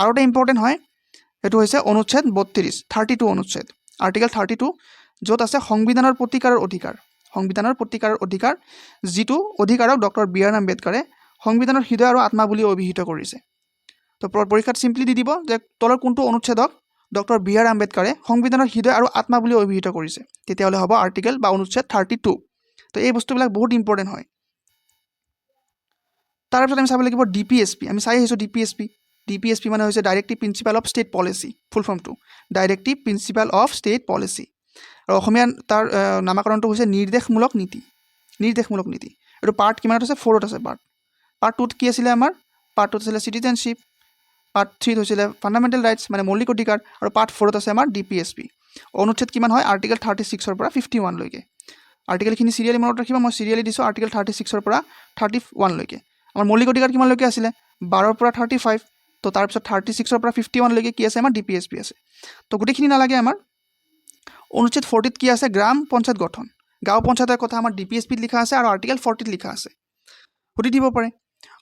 আৰু এটা ইম্পৰ্টেণ্ট হয় সেইটো হৈছে অনুচ্ছেদ 32 অনুচ্ছেদ আৰ্টিকেল 32 য'ত আছে সংবিধানৰ প্ৰতিকাৰৰ অধিকাৰ যিটো অধিকাৰক ডক্টৰ বি.আৰ. আম্বেদকাৰে সংবিধানৰ হৃদয় আৰু আত্মা বুলি অভিহিত কৰিছে তো পৰীক্ষাত চিম্পলি দি দিব যে তলৰ কোনটো অনুচ্ছেদক ডক্টৰ বি.আৰ. আম্বেদকাৰে সংবিধানৰ হৃদয় আৰু আত্মা বুলি অভিহিত কৰিছে তেতিয়াহ'লে হ'ব আৰ্টিকেল বা অনুচ্ছেদ 32 তো এই বস্তুবিলাক বহুত ইম্পৰ্টেণ্ট হয় তাৰপিছত আমি চাব লাগিব DPSP আমি চাই আহিছোঁ DPSP মানে হৈছে directive principle of state policy full ফৰ্মটো directive principle of state policy আৰু অসমীয়া তাৰ নামাকৰণটো হৈছে নিৰ্দেশমূলক নীতি এইটো পাৰ্ট কিমানত আছে 4ত আছে পাৰ্ট 2ত কি আছিলে আমাৰ পাৰ্ট 2ত আছিলে চিটিজেনশ্বিপ পাৰ্ট 3ত হৈছিলে ফাণ্ডামেণ্টেল ৰাইটছ মানে মৌলিক অধিকাৰ আৰু পাৰ্ট 4ত আছে আমাৰ DPSP অনুচ্ছেদ কিমান হয় আৰ্টিকেল 36ৰ পৰা 51 লৈকে আৰ্টিকেলখিনি চিৰিয়েলি মনত ৰাখিব মই চিৰিয়েলি দিছোঁ আৰ্টিকেল 36ৰ পৰা 31 লৈকে আমাৰ মৌলিক অধিকাৰ কিমানলৈকে আছিলে 12ৰ পৰা 35 তো তাৰপিছত 36ৰ পৰা 51 লৈকে কি আছে আমাৰ DPSP আছে তো গোটেইখিনি নালাগে আমাৰ অনুচ্ছেদ 40ত কি আছে গ্ৰাম পঞ্চায়ত গঠন গাঁও পঞ্চায়তৰ কথা আমাৰ DPSPত লিখা আছে আৰু আৰ্টিকেল 40ত লিখা আছে সুধি দিব পাৰে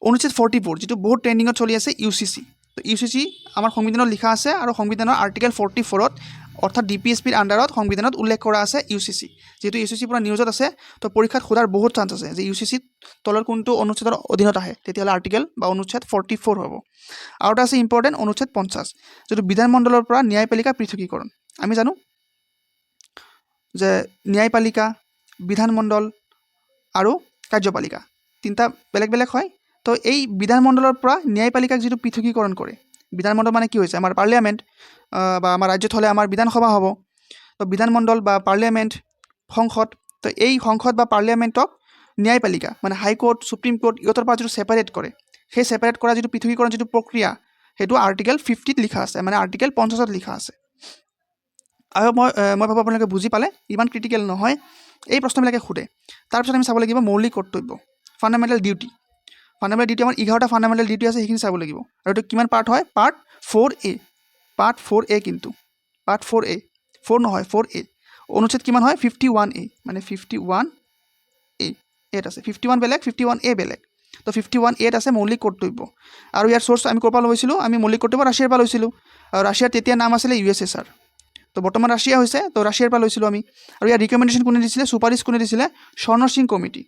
অনুচ্ছেদ 44 যিটো বহুত ট্ৰেণ্ডিঙত চলি আছে UCC তো UCC আমাৰ সংবিধানত লিখা আছে আৰু সংবিধানৰ আৰ্টিকেল 44ত অৰ্থাৎ DPSPৰ আণ্ডাৰত সংবিধানত উল্লেখ কৰা আছে UCC যেহেতু UCC পুৰা নিউজত আছে তো পৰীক্ষাত সোধাৰ বহুত চান্স আছে যে UCCত তলৰ কোনটো অনুচ্ছেদৰ অধীনত আহে তেতিয়াহ'লে আৰ্টিকেল বা অনুচ্ছেদ 44 হ'ব আৰু এটা আছে ইম্পৰ্টেণ্ট অনুচ্ছেদ 50 যিটো বিধানমণ্ডলৰ পৰা ন্যায়পালিকা পৃথকীকৰণ আমি জানো যে ন্যায়পালিকা বিধানমণ্ডল আৰু কাৰ্যপালিকা তিনিটা বেলেগ হয় তো এই বিধানমণ্ডলৰ পৰা ন্যায়পালিকাক যিটো পৃথকীকৰণ কৰে বিধানমণ্ডল মানে কি হৈছে আমাৰ পাৰ্লিয়ামেণ্ট বা আমাৰ ৰাজ্যত হ'লে আমাৰ বিধানসভা হ'ব তো বিধানমণ্ডল বা পাৰ্লিয়ামেণ্ট সংসদ তো এই সংসদ বা পাৰ্লিয়ামেণ্টক ন্যায়পালিকা মানে হাইকোৰ্ট সুপ্ৰিম কোৰ্ট ইহঁতৰ পৰা যিটো ছেপাৰেট কৰে সেই ছেপাৰেট কৰা যিটো পৃথকীকৰণ যিটো প্ৰক্ৰিয়া সেইটো আৰ্টিকেল 50ত লিখা আছে মানে আৰ্টিকেল 50ত লিখা আছে আৰু মই ভাবোঁ আপোনালোকে বুজি পালে ইমান ক্ৰিটিকেল নহয় এই প্ৰশ্নবিলাকে সোধে তাৰপিছত আমি চাব লাগিব মৌলিক কৰ্তব্য ফাণ্ডামেণ্টেল ডিউটি আমাৰ 11টা ফাণ্ডামেণ্টেল ডিউটি আছে সেইখিনি চাব লাগিব আৰু এইটো কিমান পাৰ্ট হয় পাৰ্ট 4A কিন্তু পাৰ্ট 4A 4 নহয় 4A অনুচ্ছেদ কিমান হয় 51A মানে 51A ইয়াত আছে 51 বেলেগ 51A বেলেগ তো 51Aত আছে মৌলিক কৰ্তব্য আৰু ইয়াৰ চ'ৰ্চ আমি ক'ৰ পৰা লৈছিলোঁ আমি মৌলিক কৰ্তব্য ৰাছিয়াৰ পৰা লৈছিলোঁ আৰু ৰাছিয়াৰ তেতিয়া নাম আছিলে USSR তো বৰ্তমান ৰাছিয়া হৈছে তো ৰাছিয়াৰ পৰা লৈছিলোঁ আমি আৰু ইয়াৰ ৰিকমেণ্ডেশ্যন কোনে দিছিলে চুপাৰিছ কোনে দিছিলে স্বৰ্ণ সিং কমিটি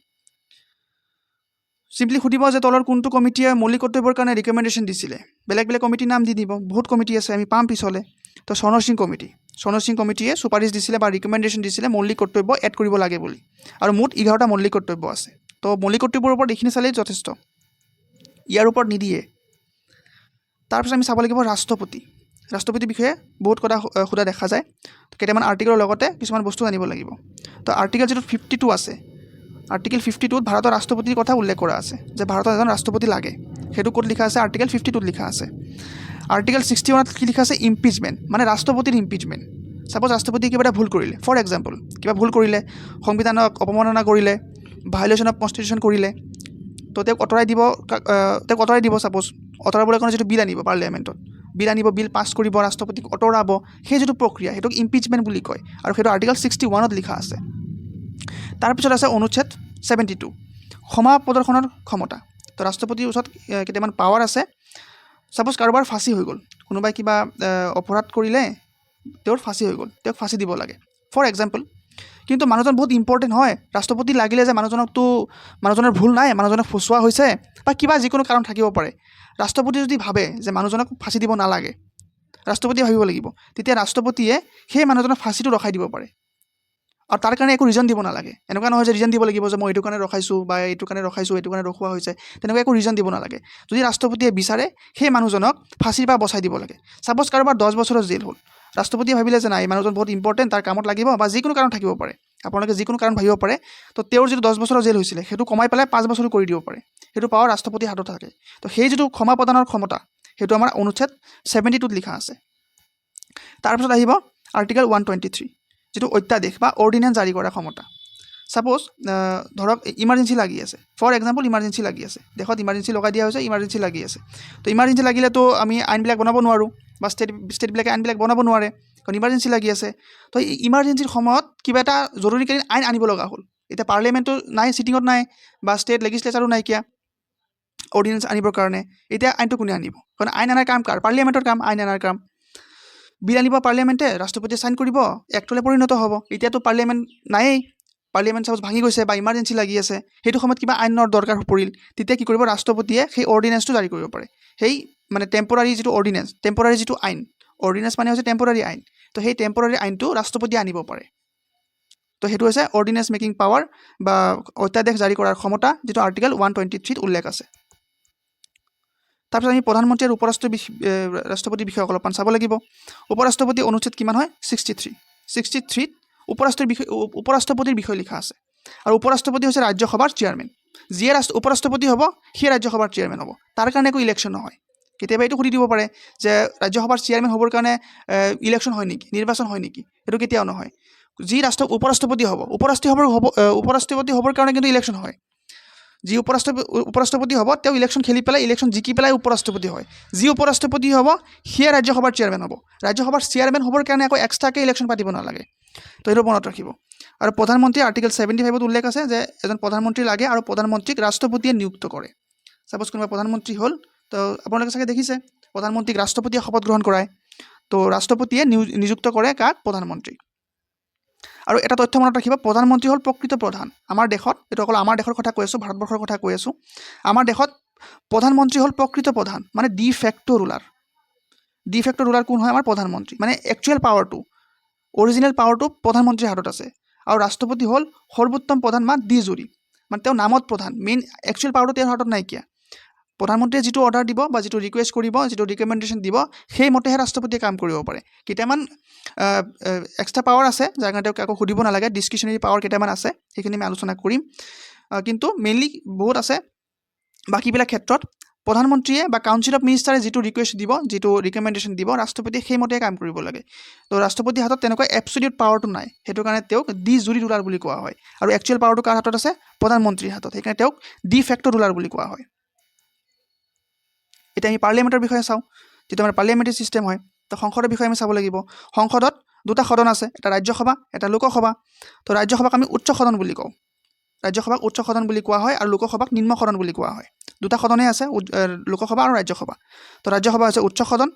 চিম্পলি সুধিব যে তলৰ কোনটো কমিটিয়ে মৌলিক কৰ্তব্যৰ কাৰণে ৰিকমেণ্ডেশ্যন দিছিলে বেলেগ কমিটিৰ নাম দি দিব বহুত কমিটি আছে আমি পাম পিছলৈ তো স্বৰ্ণ সিং কমিটিয়ে চুপাৰিছ দিছিলে বা ৰিকমেণ্ডেশ্যন দিছিলে মৌলিক কৰ্তব্য এড কৰিব লাগে বুলি আৰু মুঠ 11টা মৌলিক কৰ্তব্য আছে তো মৌলিক কৰ্তব্যৰ ওপৰত এইখিনি চালেই যথেষ্ট ইয়াৰ ওপৰত নিদিয়ে তাৰপিছত আমি চাব লাগিব ৰাষ্ট্ৰপতিৰ বিষয়ে বহুত কথা সোধা দেখা যায় কেইটামান আৰ্টিকেলৰ লগতে কিছুমান বস্তু জানিব লাগিব তো আৰ্টিকেল যিটো 52 আছে আৰ্টিকেল 52ত ভাৰতৰ ৰাষ্ট্ৰপতিৰ কথা উল্লেখ কৰা আছে যে ভাৰতৰ এজন ৰাষ্ট্ৰপতি লাগে সেইটো ক'ত লিখা আছে আৰ্টিকেল 52ত লিখা আছে আৰ্টিকেল 61ত কি লিখা আছে ইম্পিচমেণ্ট মানে ৰাষ্ট্ৰপতিৰ ইম্পিচমেণ্ট ছাপ'জ ৰাষ্ট্ৰপতিয়ে কিবা এটা ভুল কৰিলে ফৰ এক্সাম্পল কিবা ভুল কৰিলে সংবিধানক অপমাননা কৰিলে ভায়োলেশ্যন অফ কনষ্টিটিউশ্যন কৰিলে তো তেওঁক আঁতৰাই দিব ছাপ'জ আঁতৰাবলৈ কাৰণে যিটো বিল আনিব পাৰ্লিয়ামেণ্টত বিল পাছ কৰিব ৰাষ্ট্ৰপতিক আঁতৰাব সেই যিটো প্ৰক্ৰিয়া সেইটোক ইম্পিচমেণ্ট বুলি কয় আৰু সেইটো আৰ্টিকেল 61ত লিখা আছে তাৰপিছত আছে অনুচ্ছেদ 72 ক্ষমা প্ৰদৰ্শনৰ ক্ষমতা তো ৰাষ্ট্ৰপতিৰ ওচৰত কেইটামান পাৱাৰ আছে ছাপ'জ কাৰোবাৰ ফাঁচি হৈ গ'ল কোনোবাই কিবা অপৰাধ কৰিলে তেওঁৰ ফাঁচি হৈ গ'ল তেওঁক ফাঁচি দিব লাগে ফৰ এক্সাম্পল কিন্তু মানুহজন বহুত ইম্পৰ্টেণ্ট হয় ৰাষ্ট্ৰপতি লাগিলে যে মানুহজনৰ ভুল নাই মানুহজনক ফচুৱা হৈছে বা কিবা যিকোনো কাৰণ থাকিব পাৰে ৰাষ্ট্ৰপতি যদি ভাবে যে মানুহজনক ফাঁচি দিব নালাগে ৰাষ্ট্ৰপতিয়ে ভাবিব লাগিব তেতিয়া ৰাষ্ট্ৰপতিয়ে সেই মানুহজনৰ ফাঁচিটো ৰখাই দিব পাৰে আৰু তাৰ কাৰণে একো ৰিজন দিব নালাগে এনেকুৱা নহয় যে ৰিজন দিব লাগিব যে মই এইটো কাৰণে ৰখাইছোঁ বা এইটো কাৰণে ৰখোৱা হৈছে তেনেকুৱা একো ৰিজন দিব নালাগে যদি ৰাষ্ট্ৰপতিয়ে বিচাৰে সেই মানুহজনক ফাঁচিৰ পৰা বচাই দিব লাগে ছাপ'জ কাৰোবাৰ 10 বছৰৰ জেল হ'ল ৰাষ্ট্ৰপতিয়ে ভাবিলে যে নাই এই মানুহজন বহুত ইম্পৰ্টেণ্ট তাৰ কামত লাগিব বা যিকোনো কাৰণ থাকিব পাৰে আপোনালোকে যিকোনো কাৰণ ভাবিব পাৰে তো তেওঁৰ যিটো 10 বছৰৰ জেল হৈছিলে সেইটো কমাই পেলাই 5 বছৰ কৰি দিব পাৰে সেইটো পাৱাৰ ৰাষ্ট্ৰপতিৰ হাতত থাকে তো সেই যিটো ক্ষমা প্ৰদানৰ ক্ষমতা সেইটো আমাৰ অনুচ্ছেদ 72ত লিখা আছে তাৰপিছত আহিব আৰ্টিকেল 123 যিটো অত্যাদেশ বা অৰ্ডিনেঞ্চ জাৰি কৰা ক্ষমতা ছাপ'জ ধৰক ইমাৰ্জেঞ্চি লাগি আছে ফৰ এক্সাম্পল ইমাৰ্জেঞ্চি লাগি আছে দেশত ইমাৰ্জেঞ্চি লগাই দিয়া হৈছে ইমাৰ্জেঞ্চি লাগি আছে তো ইমাৰ্জেঞ্চি লাগিলেতো আমি আইনবিলাক বনাব নোৱাৰোঁ বা ষ্টেটবিলাকে আইনবিলাক বনাব নোৱাৰে কাৰণ ইমাৰ্জেঞ্চি লাগি আছে। তো এই ইমাৰ্জেঞ্চিৰ সময়ত কিবা এটা জৰুৰীকালীন আইন আনিব লগা হ'ল। এতিয়া পাৰ্লিয়ামেণ্টটো নাই, চিটিঙত নাই, বা ষ্টেট লেজিছলেচাৰো নাইকিয়া অৰ্ডিনেঞ্চ আনিবৰ কাৰণে। এতিয়া আইনটো কোনে আনিব? কাৰণ আইন আনাৰ কাম কাৰ? পাৰ্লিয়ামেণ্টৰ কাম আইন আনাৰ কাম। বিল আনিব পাৰ্লিয়ামেণ্টে, ৰাষ্ট্ৰপতিয়ে চাইন কৰিব, এক্টলৈ পৰিণত হ'ব। এতিয়াতো পাৰ্লিয়ামেণ্ট নায়েই, পাৰ্লিয়ামেণ্ট চাপ'জ ভাঙি গৈছে বা ইমাৰ্জেঞ্চি লাগি আছে, সেইটো সময়ত কিবা আইনৰ দৰকাৰ পৰিল, তেতিয়া কি কৰিব? ৰাষ্ট্ৰপতিয়ে সেই অৰ্ডিনেঞ্চটো জাৰি কৰিব পাৰে। সেই মানে টেম্পৰাৰী যিটো অৰ্ডিনেঞ্চ, টেম্পৰাৰী যিটো আইন, অৰ্ডিনেঞ্চ মানে হৈছে টেম্পৰাৰী আইন, তো সেই টেম্পৰাৰী আইনটো ৰাষ্ট্ৰপতিয়ে আনিব পাৰে। তো সেইটো হৈছে অৰ্ডিনেঞ্চ মেকিং পাৱাৰ বা অধ্যাদেশ জাৰি কৰাৰ ক্ষমতা, যিটো আৰ্টিকেল 123 উল্লেখ আছে। তাৰপিছত আমি প্ৰধানমন্ত্ৰী আৰু ৰাষ্ট্ৰপতিৰ বিষয়ে অলপমান চাব লাগিব। উপৰাষ্ট্ৰপতি অনুচ্ছেদ কিমান হয়? 63 উপৰাষ্ট্ৰপতিৰ বিষয়ে লিখা আছে। আৰু উপৰাষ্ট্ৰপতি হৈছে ৰাজ্যসভাৰ চেয়াৰমেন। যিয়ে উপৰাষ্ট্ৰপতি হ'ব সিয়ে ৰাজ্যসভাৰ চেয়াৰমেন হ'ব। তাৰ কাৰণে একো ইলেকশ্যন নহয়। কেতিয়াবা এইটো সুধি দিব পাৰে যে ৰাজ্যসভাৰ চেয়াৰমেন হ'বৰ কাৰণে ইলেকশ্যন হয় নেকি, নিৰ্বাচন হয় নেকি? সেইটো কেতিয়াও নহয়। যি উপৰাষ্ট্ৰপতি হ'ব, উপৰাষ্ট্ৰপতি হ'বৰ কাৰণে কিন্তু ইলেকশ্যন হয়। যি উপৰাষ্ট্ৰপতি হ'ব তেওঁ ইলেকশ্যন খেলি পেলাই, ইলেকশ্যন জিকি পেলাই উপৰাষ্ট্ৰপতি হয়। যি উপৰাষ্ট্ৰপতি হ'ব সিয়ে ৰাজ্যসভাৰ চেয়াৰমেন হ'ব। ৰাজ্যসভাৰ চেয়াৰমেন হ'বৰ কাৰণে আকৌ এক্সট্ৰাকৈ ইলেকশ্যন পাতিব নালাগে। তো সেইটো মনত ৰাখিব। আৰু প্ৰধানমন্ত্ৰী আৰ্টিকেল 75 উল্লেখ আছে যে এজন প্ৰধানমন্ত্ৰী লাগে আৰু প্ৰধানমন্ত্ৰীক ৰাষ্ট্ৰপতিয়ে নিযুক্ত কৰে। ছাপ'জ কোনোবা প্ৰধানমন্ত্ৰী হ'ল, তো আপোনালোকে চাগে দেখিছে প্ৰধানমন্ত্ৰীক ৰাষ্ট্ৰপতিয়ে শপত গ্ৰহণ কৰায়। তো ৰাষ্ট্ৰপতিয়ে নিযুক্ত কৰে কাক? প্ৰধানমন্ত্ৰীক। আৰু এটা তথ্য মনত ৰাখিব, প্ৰধানমন্ত্ৰী হ'ল প্ৰকৃত প্ৰধান। আমাৰ দেশত, এইটো অকল আমাৰ দেশৰ কথা কৈ আছোঁ, ভাৰতবৰ্ষৰ কথা কৈ আছোঁ, আমাৰ দেশত প্ৰধানমন্ত্ৰী হ'ল প্ৰকৃত প্ৰধান, মানে ডি ফেক্টো ৰুলাৰ। ডি ফেক্টো ৰুলাৰ কোন হয়? আমাৰ প্ৰধানমন্ত্ৰী। মানে একচুৱেল পাৱাৰটো, অৰিজিনেল পাৱাৰটো প্ৰধানমন্ত্ৰীৰ হাতত আছে। আৰু ৰাষ্ট্ৰপতি হ'ল সৰ্বোত্তম প্ৰধান বা ডি জুৰি, মানে তেওঁ নামত প্ৰধান, মেইন একচুৱেল পাৱাৰটো তেওঁৰ হাতত নাইকিয়া। প্ৰধানমন্ত্ৰীয়ে যিটো অৰ্ডাৰ দিব বা যিটো ৰিকুৱেষ্ট কৰিব, যিটো ৰিকমেণ্ডেশ্যন দিব, সেইমতেহে ৰাষ্ট্ৰপতিয়ে কাম কৰিব পাৰে। কেইটামান এক্সট্ৰা পাৱাৰ আছে যাৰ কাৰণে তেওঁক আকৌ সুধিব নালাগে, ডিছক্ৰিশ্যনেৰী পাৱাৰ কেইটামান আছে, সেইখিনি আমি আলোচনা কৰিম। কিন্তু মেইনলি বহুত আছে। বাকীবিলাক ক্ষেত্ৰত প্ৰধানমন্ত্ৰীয়ে বা কাউন্সিল অফ মিনিষ্টাৰে যিটো ৰিকুৱেষ্ট দিব, যিটো ৰিকমেণ্ডেশ্যন দিব, ৰাষ্ট্ৰপতিয়ে সেইমতে কাম কৰিব লাগে। তো ৰাষ্ট্ৰপতিৰ হাতত তেনেকুৱা এবছলিউট পাৱাৰটো নাই, সেইটো কাৰণে তেওঁক ডি জুৰি ৰুলাৰ বুলি কোৱা হয়। আৰু একচুৱেল পাৱাৰটো কাৰ হাতত আছে? প্ৰধানমন্ত্ৰীৰ হাতত, সেইকাৰণে তেওঁক ডি ফেক্টো ৰুলাৰ বুলি কোৱা হয়। এতিয়া আমি পাৰ্লিয়ামেণ্টৰ বিষয়ে চাওঁ, যিটো আমাৰ পাৰ্লিয়ামেণ্টাৰী ছিষ্টেম হয়। তো সংসদৰ বিষয়ে আমি চাব লাগিব। সংসদত দুটা সদন আছে, এটা ৰাজ্যসভা, এটা লোকসভা। তো ৰাজ্যসভাক আমি উচ্চ সদন বুলি কওঁ, ৰাজ্যসভাক উচ্চ সদন বুলি কোৱা হয়, আৰু লোকসভাক নিম্ন সদন বুলি কোৱা হয়। দুটা সদনেই আছে, লোকসভা আৰু ৰাজ্যসভা। তো ৰাজ্যসভা হৈছে উচ্চ সদন,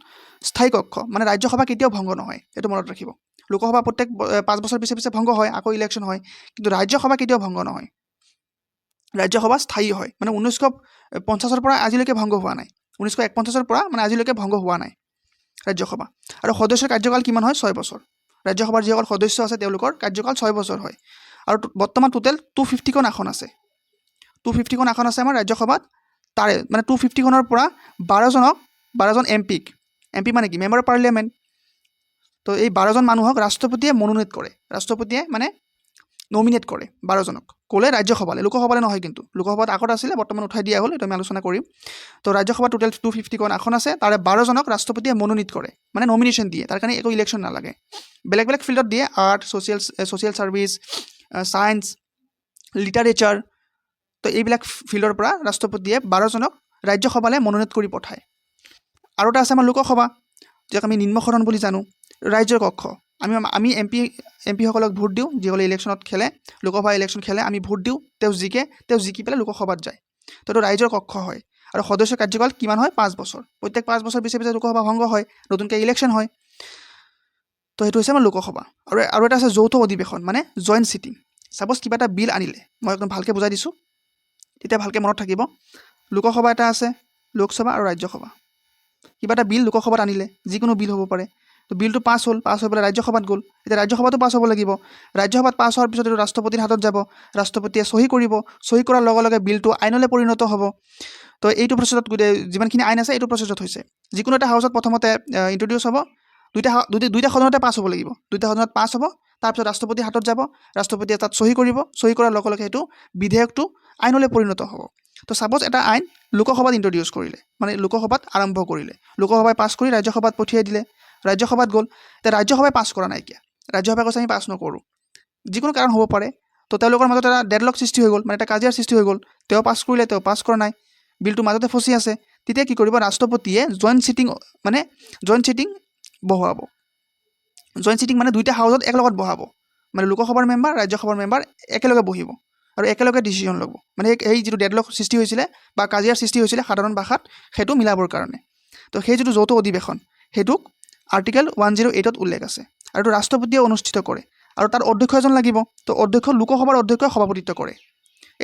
স্থায়ী কক্ষ, মানে ৰাজ্যসভা কেতিয়াও ভংগ নহয়, এইটো মনত ৰাখিব। লোকসভা প্ৰত্যেক 5 বছৰ পিছে পিছে ভংগ হয়, আকৌ ইলেকশ্যন হয়, কিন্তু ৰাজ্যসভা কেতিয়াও ভংগ নহয়। ৰাজ্যসভা স্থায়ী হয়, মানে 1950 পৰা আজিলৈকে ভংগ হোৱা নাই। 1951 পৰা মানে আজিলৈকে ভংগ হোৱা নাই ৰাজ্যসভা। আৰু সদস্যৰ কাৰ্যকাল কিমান হয়? 6 বছৰ। ৰাজ্যসভাৰ যিসকল সদস্য আছে তেওঁলোকৰ কাৰ্যকাল 6 বছৰ হয়। আৰু বৰ্তমান টোটেল 250খন আসন আছে। 250খন আসন আছে আমাৰ ৰাজ্যসভাত। তাৰে মানে 250খনৰ পৰা 12জন এমপি মানে কি? Member of parliament. তো এই 12জন মানুহক ৰাষ্ট্ৰপতিয়ে মনোনীত কৰে, ৰাষ্ট্ৰপতিয়ে মানে নমিনেট কৰে 12জনক। ক'লে ৰাজ্যসভালৈ, লোকসভালৈ নহয়। কিন্তু লোকসভাত আগত আছিলে, বৰ্তমান উঠাই দিয়া হ'ল, এইটো আমি আলোচনা কৰিম। তো ৰাজ্যসভাত টোটেল 250খন আসন আছে, তাৰে 12জনক ৰাষ্ট্ৰপতিয়ে মনোনীত কৰে, মানে নমিনেশ্যন দিয়ে। তাৰ কাৰণে একো ইলেকশ্যন নালাগে। বেলেগ বেলেগ ফিল্ডত দিয়ে, art, social service, science, literature. তো এইবিলাক ফিল্ডৰ পৰা ৰাষ্ট্ৰপতিয়ে 12জনক ৰাজ্যসভালৈ মনোনীত কৰি পঠায়। আৰু এটা আছে আমাৰ লোকসভা, যাক আমি নিম্ন সদন বুলি জানো, ৰাজ্যৰ কক্ষ। আমি এমপিসকলক ভোট দিওঁ, যিসকলে ইলেকশ্যনত খেলে, লোকসভা ইলেকশ্যন খেলে, আমি ভোট দিওঁ, তেওঁ জিকি পেলাই লোকসভাত যায়। তো এইটো ৰাইজৰ কক্ষ হয়। আৰু সদস্যৰ কাৰ্যকাল কিমান হয়? 5 বছৰ। প্ৰত্যেক 5 বছৰ পিছে পিছে লোকসভা ভংগ হয়, নতুনকৈ ইলেকশ্যন হয়। তো সেইটো হৈছে আমাৰ লোকসভা। আৰু এটা আছে যৌথ অধিৱেশন, মানে জইণ্ট চিটিং। ছাপ'জ কিবা এটা বিল আনিলে, মই একদম ভালকৈ বুজাই দিছোঁ, তেতিয়া ভালকৈ মনত থাকিব। লোকসভা এটা আছে, লোকসভা আৰু ৰাজ্যসভা। কিবা এটা বিল লোকসভাত আনিলে, যিকোনো বিল হ'ব পাৰে। তো বিলটো পাছ হৈ পেলাই ৰাজ্যসভাত গ'ল। এতিয়া ৰাজ্যসভাতো পাছ হ'ব লাগিব। ৰাজ্যসভাত পাছ হোৱাৰ পিছত এইটো ৰাষ্ট্ৰপতিৰ হাতত যাব, ৰাষ্ট্ৰপতিয়ে চহী কৰিব। চহী কৰাৰ লগে লগে বিলটো আইনলৈ পৰিণত হ'ব। তো এইটো প্ৰচেছত যিমানখিনি আইন আছে, এইটো প্ৰচেছত হৈছে। যিকোনো এটা হাউচত প্ৰথমতে ইণ্ট্ৰডিউচ হ'ব, দুইটা সদনতে পাছ হ'ব লাগিব। দুইটা সদনত পাছ হ'ব, তাৰপিছত ৰাষ্ট্ৰপতিৰ হাতত যাব, ৰাষ্ট্ৰপতিয়ে তাত চহী কৰিব। চহী কৰাৰ লগে লগে সেইটো বিধেয়কটো আইনলৈ পৰিণত হ'ব। তো ছাপ'জ এটা আইন লোকসভাত ইণ্ট্ৰডিউচ কৰিলে, মানে লোকসভাত আৰম্ভ কৰিলে, লোকসভাই পাছ কৰি ৰাজ্যসভাত পঠিয়াই দিলে, ৰাজ্যসভাত গ'ল। এতিয়া ৰাজ্যসভাই পাছ কৰা নাইকিয়া, ৰাজ্যসভাই কৈছে আমি পাছ নকৰোঁ, যিকোনো কাৰণ হ'ব পাৰে। তো তেওঁলোকৰ মাজত এটা ডেডলক সৃষ্টি হৈ গ'ল, মানে এটা কাজিয়াৰ সৃষ্টি হৈ গ'ল। তেওঁ পাছ কৰিলে, তেওঁ পাছ কৰা নাই, বিলটো মাজতে ফচি আছে। তেতিয়া কি কৰিব? ৰাষ্ট্ৰপতিয়ে জইণ্ট চিটিং বহুৱাব। জইণ্ট ছিটিং মানে দুইটা হাউচত একেলগত বহাব, মানে লোকসভাৰ মেম্বাৰ ৰাজ্যসভাৰ মেম্বাৰ একেলগে বহিব আৰু একেলগে ডিচিশ্যন ল'ব, মানে সেই যিটো ডেডলক সৃষ্টি হৈছিলে বা কাজিয়াৰ সৃষ্টি হৈছিলে সাধাৰণ ভাষাত সেইটো মিলাবৰ কাৰণে। তো সেই যিটো যৌথ অধিৱেশন সেইটোক আৰ্টিকেল 108ত উল্লেখ আছে, আৰু এইটো ৰাষ্ট্ৰপতিয়ে অনুষ্ঠিত কৰে আৰু তাৰ অধ্যক্ষ এজন লাগিব। তো অধ্যক্ষ লোকসভাৰ অধ্যক্ষই সভাপতিত্ব কৰে।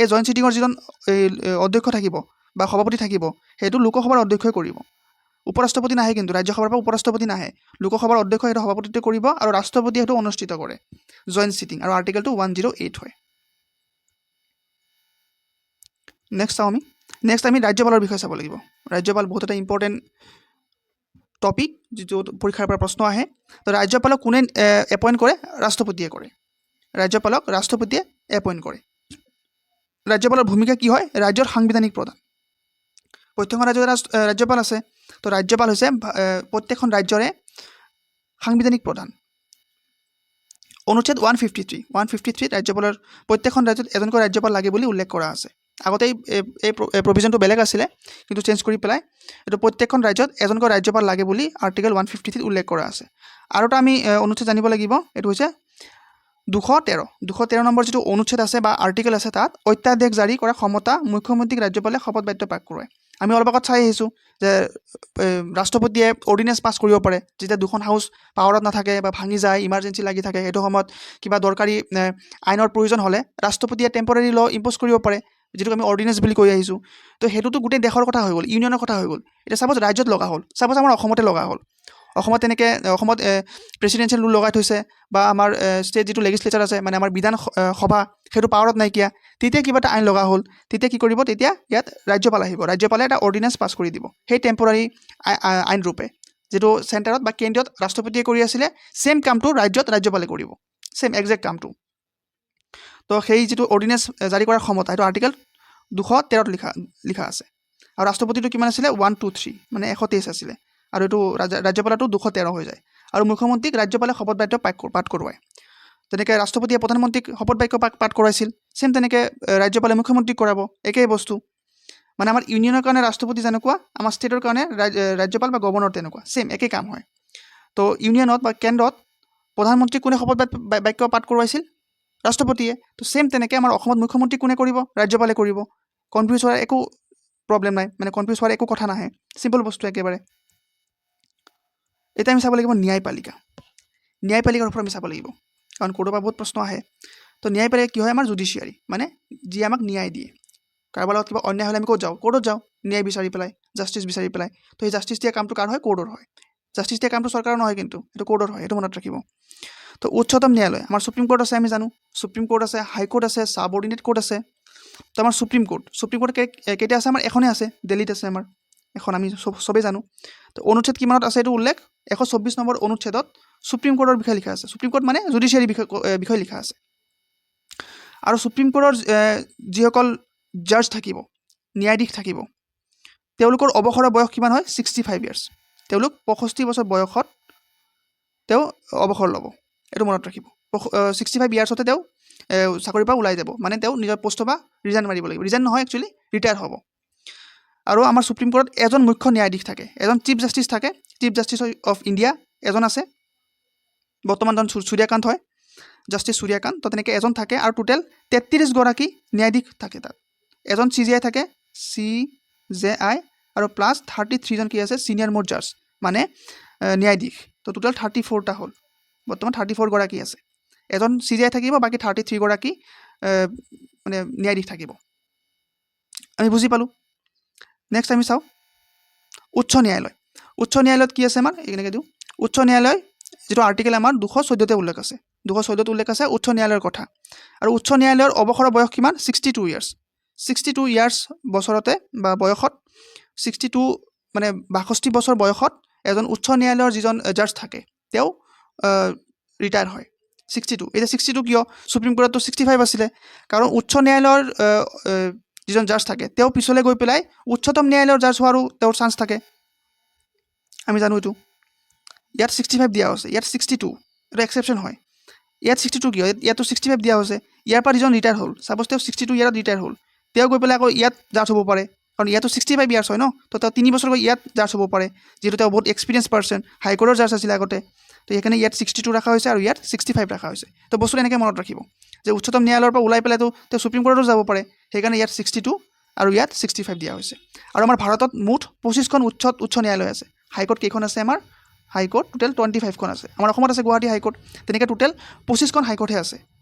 এই জইণ্ট ছিটিঙৰ যিজন অধ্যক্ষ থাকিব বা সভাপতি থাকিব সেইটো লোকসভাৰ অধ্যক্ষই কৰিব। উপৰাষ্ট্ৰপতি নাহে, কিন্তু ৰাজ্যসভাৰ পৰা উপৰাষ্ট্ৰপতি নাহে, লোকসভাৰ অধ্যক্ষই সেইটো সভাপতিত্ব কৰিব আৰু ৰাষ্ট্ৰপতিয়ে সেইটো অনুষ্ঠিত কৰে জইণ্ট ছিটিং, আৰু আৰ্টিকেলটো 108 হয়। নেক্সট আমি ৰাজ্যপালৰ বিষয়ে চাব লাগিব। ৰাজ্যপাল বহুত এটা ইম্পৰ্টেণ্ট টপিক যিটো পৰীক্ষাৰ পৰা প্ৰশ্ন আহে। তো ৰাজ্যপালক কোনে এপইণ্ট কৰে? ৰাষ্ট্ৰপতিয়ে কৰে। ৰাজ্যপালক ৰাষ্ট্ৰপতিয়ে এপইণ্ট কৰে। ৰাজ্যপালৰ ভূমিকা কি হয়? ৰাজ্যৰ সাংবিধানিক প্ৰধান। প্ৰত্যেকখন ৰাজ্যৰ ৰাজ্যপাল আছে। তো ৰাজ্যপাল হৈছে প্ৰত্যেকখন ৰাজ্যৰে সাংবিধানিক প্ৰধান। অনুচ্ছেদ 153 ৰাজ্যপালৰ প্ৰত্যেকখন ৰাজ্যত এজনকৈ ৰাজ্যপাল লাগে বুলি উল্লেখ কৰা আছে। আগতে এই প্ৰভিজনটো বেলেগ আছিলে, কিন্তু চেঞ্জ কৰি পেলাই এইটো প্ৰত্যেকখন ৰাজ্যত এজনকৈ ৰাজ্যপাল লাগে বুলি আৰ্টিকেল 153 উল্লেখ কৰা আছে। আৰু এটা আমি অনুচ্ছেদ জানিব লাগিব, এইটো হৈছে 213 নম্বৰ যিটো অনুচ্ছেদ আছে বা আৰ্টিকেল আছে, তাত অত্যাদেশ জাৰি কৰা ক্ষমতা মুখ্যমন্ত্ৰীক ৰাজ্যপালে শপত বাক্য পাঠ কৰোৱায়। আমি অলপ আগত চাই আহিছোঁ যে ৰাষ্ট্ৰপতিয়ে অৰ্ডিনেঞ্চ পাছ কৰিব পাৰে যেতিয়া দুখন হাউচ পাৱাৰত নাথাকে বা ভাঙি যায়, ইমাৰ্জেঞ্চি লাগি থাকে, সেইটো সময়ত কিবা দৰকাৰী আইনৰ প্ৰয়োজন হ'লে ৰাষ্ট্ৰপতিয়ে টেম্পৰাৰী ল' ইম্প'জ কৰিব পাৰে, যিটোক আমি অৰ্ডিনেঞ্চ বুলি কৈ আহিছোঁ। তো সেইটোতো গোটেই দেশৰ কথা হৈ গ'ল, ইউনিয়নৰ কথা হৈ গ'ল। এতিয়া চাপ'জ ৰাজ্যত লগা হ'ল, চাপ'জ আমাৰ অসমতে লগা হ'ল, অসমত তেনেকৈ অসমত প্ৰেচিডেঞ্চিয়েল ৰুল লগাই থৈছে, বা আমাৰ ষ্টেট যিটো লেজিছলেচাৰ আছে, মানে আমাৰ বিধান সভা, সেইটো পাৱাৰত নাইকিয়া, তেতিয়া কিবা এটা আইন লগা হ'ল, তেতিয়া কি কৰিব? তেতিয়া ইয়াত ৰাজ্যপাল আহিব, ৰাজ্যপালে এটা অৰ্ডিনেঞ্চ পাছ কৰি দিব সেই টেম্পৰাৰী আইন ৰূপে, যিটো চেণ্টাৰত বা কেন্দ্ৰীয়ত ৰাষ্ট্ৰপতিয়ে কৰি আছিলে, ছেইম কামটো ৰাজ্যত ৰাজ্যপালে কৰিব, ছেইম একজেক্ট কামটো। তো সেই যিটো অৰ্ডিনেঞ্চ জাৰি কৰাৰ ক্ষমতা, সেইটো আৰ্টিকেল 213ত লিখা আছে। আৰু ৰাষ্ট্ৰপতিটো কিমান আছিলে? 123, মানে 123 আছিলে, আৰু এইটো ৰাজ্যপালতো 213 হৈ যায়। আৰু মুখ্যমন্ত্ৰীক ৰাজ্যপালে শপত বাক্য পাঠ কৰোৱায়। তেনেকৈ ৰাষ্ট্ৰপতিয়ে প্ৰধানমন্ত্ৰীক শপত বাক্য পাঠ কৰাইছিল, ছেইম তেনেকৈ ৰাজ্যপালে মুখ্যমন্ত্ৰীক কৰাব, একেই বস্তু। মানে আমাৰ ইউনিয়নৰ কাৰণে ৰাষ্ট্ৰপতি যেনেকুৱা, আমাৰ ষ্টেটৰ কাৰণে ৰাজ্যপাল বা গভৰ্ণৰ তেনেকুৱা, ছেইম একেই কাম হয়। তো ইউনিয়নত বা কেন্দ্ৰত প্ৰধানমন্ত্ৰীক কোনে শপত বাক্য পাঠ কৰোৱাইছিল? ৰাষ্ট্ৰপতিয়ে। তো ছেইম তেনেকৈ আমাৰ অসমত মুখ্যমন্ত্ৰী কোনে কৰিব? ৰাজ্যপালে কৰিব। কনফিউজ হোৱাৰ একো প্ৰব্লেম নাই, মানে কনফিউজ হোৱাৰ একো কথা নাহে, চিম্পল বস্তু একেবাৰে। এতিয়া আমি চাব লাগিব ন্যায়পালিকাৰ ওপৰত আমি চাব লাগিব, কাৰণ ক'ৰবাৰ পৰা বহুত প্ৰশ্ন আহে। তো ন্যায়পালিকা কি হয়? আমাৰ জুডিচিয়াৰী, মানে যিয়ে আমাক ন্যায় দিয়ে। কাৰোবাৰ লগত কিবা অন্যায় হ'লে আমি ক'ত যাওঁ? কোৰ্টত যাওঁ, ন্যায় বিচাৰি পেলাই, জাষ্টিচ বিচাৰি পেলাই। তো সেই জাষ্টিচ দিয়া কামটো কাৰ হয়? কোৰ্টৰ হয়। জাষ্টিচ দিয়া কামটো চৰকাৰৰ নহয়, কিন্তু সেইটো কোৰ্টৰ হয়, সেইটো মনত ৰাখিব। তো উচ্চতম ন্যায়ালয়, আমাৰ সুপ্ৰিম কোৰ্ট আছে, আমি জানো সুপ্ৰিম কোৰ্ট আছে, হাইকোৰ্ট আছে, ছাবঅৰ্ডিনেট কোৰ্ট আছে। তো আমাৰ সুপ্ৰিম কোৰ্ট কেইটা আছে? আমাৰ এখনেই আছে, দিল্লীত আছে আমাৰ এখন, আমি চবেই জানো। তো অনুচ্ছেদ কিমানত আছে এইটো উল্লেখ? 124 নম্বৰ অনুচ্ছেদত সুপ্ৰিম কোৰ্টৰ বিষয়ে লিখা আছে। সুপ্ৰিম কোৰ্ট মানে জুডিচিয়াৰী বিষয়ে লিখা আছে। আৰু সুপ্ৰিম কোৰ্টৰ যিসকল জাজ থাকিব, ন্যায়াধীশ থাকিব, তেওঁলোকৰ অৱসৰৰ বয়স কিমান হয়? 65 ইয়াৰ্ছ। তেওঁলোক 65 বছৰ বয়সত তেওঁ অৱসৰ ল'ব, এইটো মনত ৰাখিব। 65 ইয়াৰ্ছতে তেওঁ চাকৰিৰ পৰা ওলাই যাব, মানে তেওঁ নিজৰ পষ্টৰ পৰা ৰিজাইন মাৰিব লাগিব, ৰিজাইন নহয় একচুৱেলি, ৰিটায়াৰ হ'ব। আৰু আমাৰ সুপ্ৰিম কোৰ্টত এজন মুখ্য ন্যায়াধীশ থাকে, এজন চিফ জাষ্টিচ থাকে। চিফ জাষ্টিচ অফ ইণ্ডিয়া এজন আছে, বৰ্তমান জন সূৰ্যকান্ত হয়, জাষ্টিচ সূৰ্যকান্ত। তো তেনেকৈ এজন থাকে, আৰু টোটেল 33 গৰাকী ন্যায়াধীশ থাকে তাত। এজন CJI থাকে, CJI, আৰু প্লাছ 33জন কি আছে? ছিনিয়ৰ মোষ্ট জাজ, মানে ন্যায়াধীশ। তো টোটেল 34টা হ'ল, বৰ্তমান 34 গৰাকী আছে। এজন CJI থাকিব, বাকী 33 গৰাকী মানে ন্যায়াধীশ থাকিব। আমি বুজি পালোঁ। নেক্সট আমি চাওঁ উচ্চ ন্যায়ালয়। উচ্চ ন্যায়ালয়ত কি আছে আমাৰ? এনেকৈ দিওঁ, উচ্চ ন্যায়ালয় যিটো আৰ্টিকেল আমাৰ 214তে উল্লেখ আছে, 214ত উল্লেখ আছে উচ্চ ন্যায়ালয়ৰ কথা। আৰু উচ্চ ন্যায়ালয়ৰ অৱসৰৰ বয়স কিমান? 62 ইয়াৰ্ছ। 62 ইয়াৰ্ছ বছৰতে বা বয়সত, 62 মানে 62 বছৰ বয়সত এজন উচ্চ ন্যায়ালয়ৰ যিজন জাজ থাকে তেওঁ ৰিটায়াৰ হয়। 62। এতিয়া 62 কিয়? সুপ্ৰিম কোৰ্টতো 65 আছিলে, কাৰণ উচ্চ ন্যায়ালয়ৰ যিজন জাজ থাকে তেওঁ পিছলৈ গৈ পেলাই উচ্চতম ন্যায়ালয়ৰ জাজ হোৱাৰো তেওঁৰ চান্স থাকে, আমি জানো এইটো। ইয়াত 65 দিয়া হৈছে, ইয়াত 62, এইটো এক্সেপশ্যন হয়। ইয়াত 62 কিয়? ইয়াতো 65 দিয়া হৈছে। ইয়াৰ পৰা যিজন ৰিটায়াৰ হ'ল, ছাপ'জ তেওঁ 62 ইয়াৰত ৰিটায়াৰ হ'ল, তেওঁ গৈ পেলাই আকৌ ইয়াত জাজ হ'ব পাৰে, কাৰণ ইয়াতো 65 ইয়াৰ্ছ হয় ন। তো তেওঁ 3 বছৰ গৈ ইয়াত জাজ হ'ব পাৰে, যিহেতু তেওঁ বহুত এক্সপিৰিয়েঞ্চ পাৰ্চন, হাইকোৰ্টৰ জাজ আছিলে আগতে। তো সেইকাৰণে ইয়াত 62 ৰখা হৈছে আৰু ইয়াত 65 ৰখা হৈছে। তো বস্তুটো এনেকৈ মনত ৰাখিব যে উচ্চতম ন্যায়ালয়ৰ পৰা ওলাই পেলাইতো তেওঁ সুপ্ৰিম কোৰ্টতো যাব পাৰে, সেইকাৰণে ইয়াত 62 আৰু ইয়াত 65 দিয়া হৈছে। আৰু আমাৰ ভাৰতত মুঠ 25খন উচ্চ ন্যায়ালয় আছে। হাইকোৰ্ট কেইখন আছে আমাৰ? হাইকোৰ্ট টোটেল 25খন আছে। আমাৰ অসমত আছে গুৱাহাটী হাইকোৰ্ট, তেনেকৈ টোটেল 25খন হাইকোৰ্টহে আছে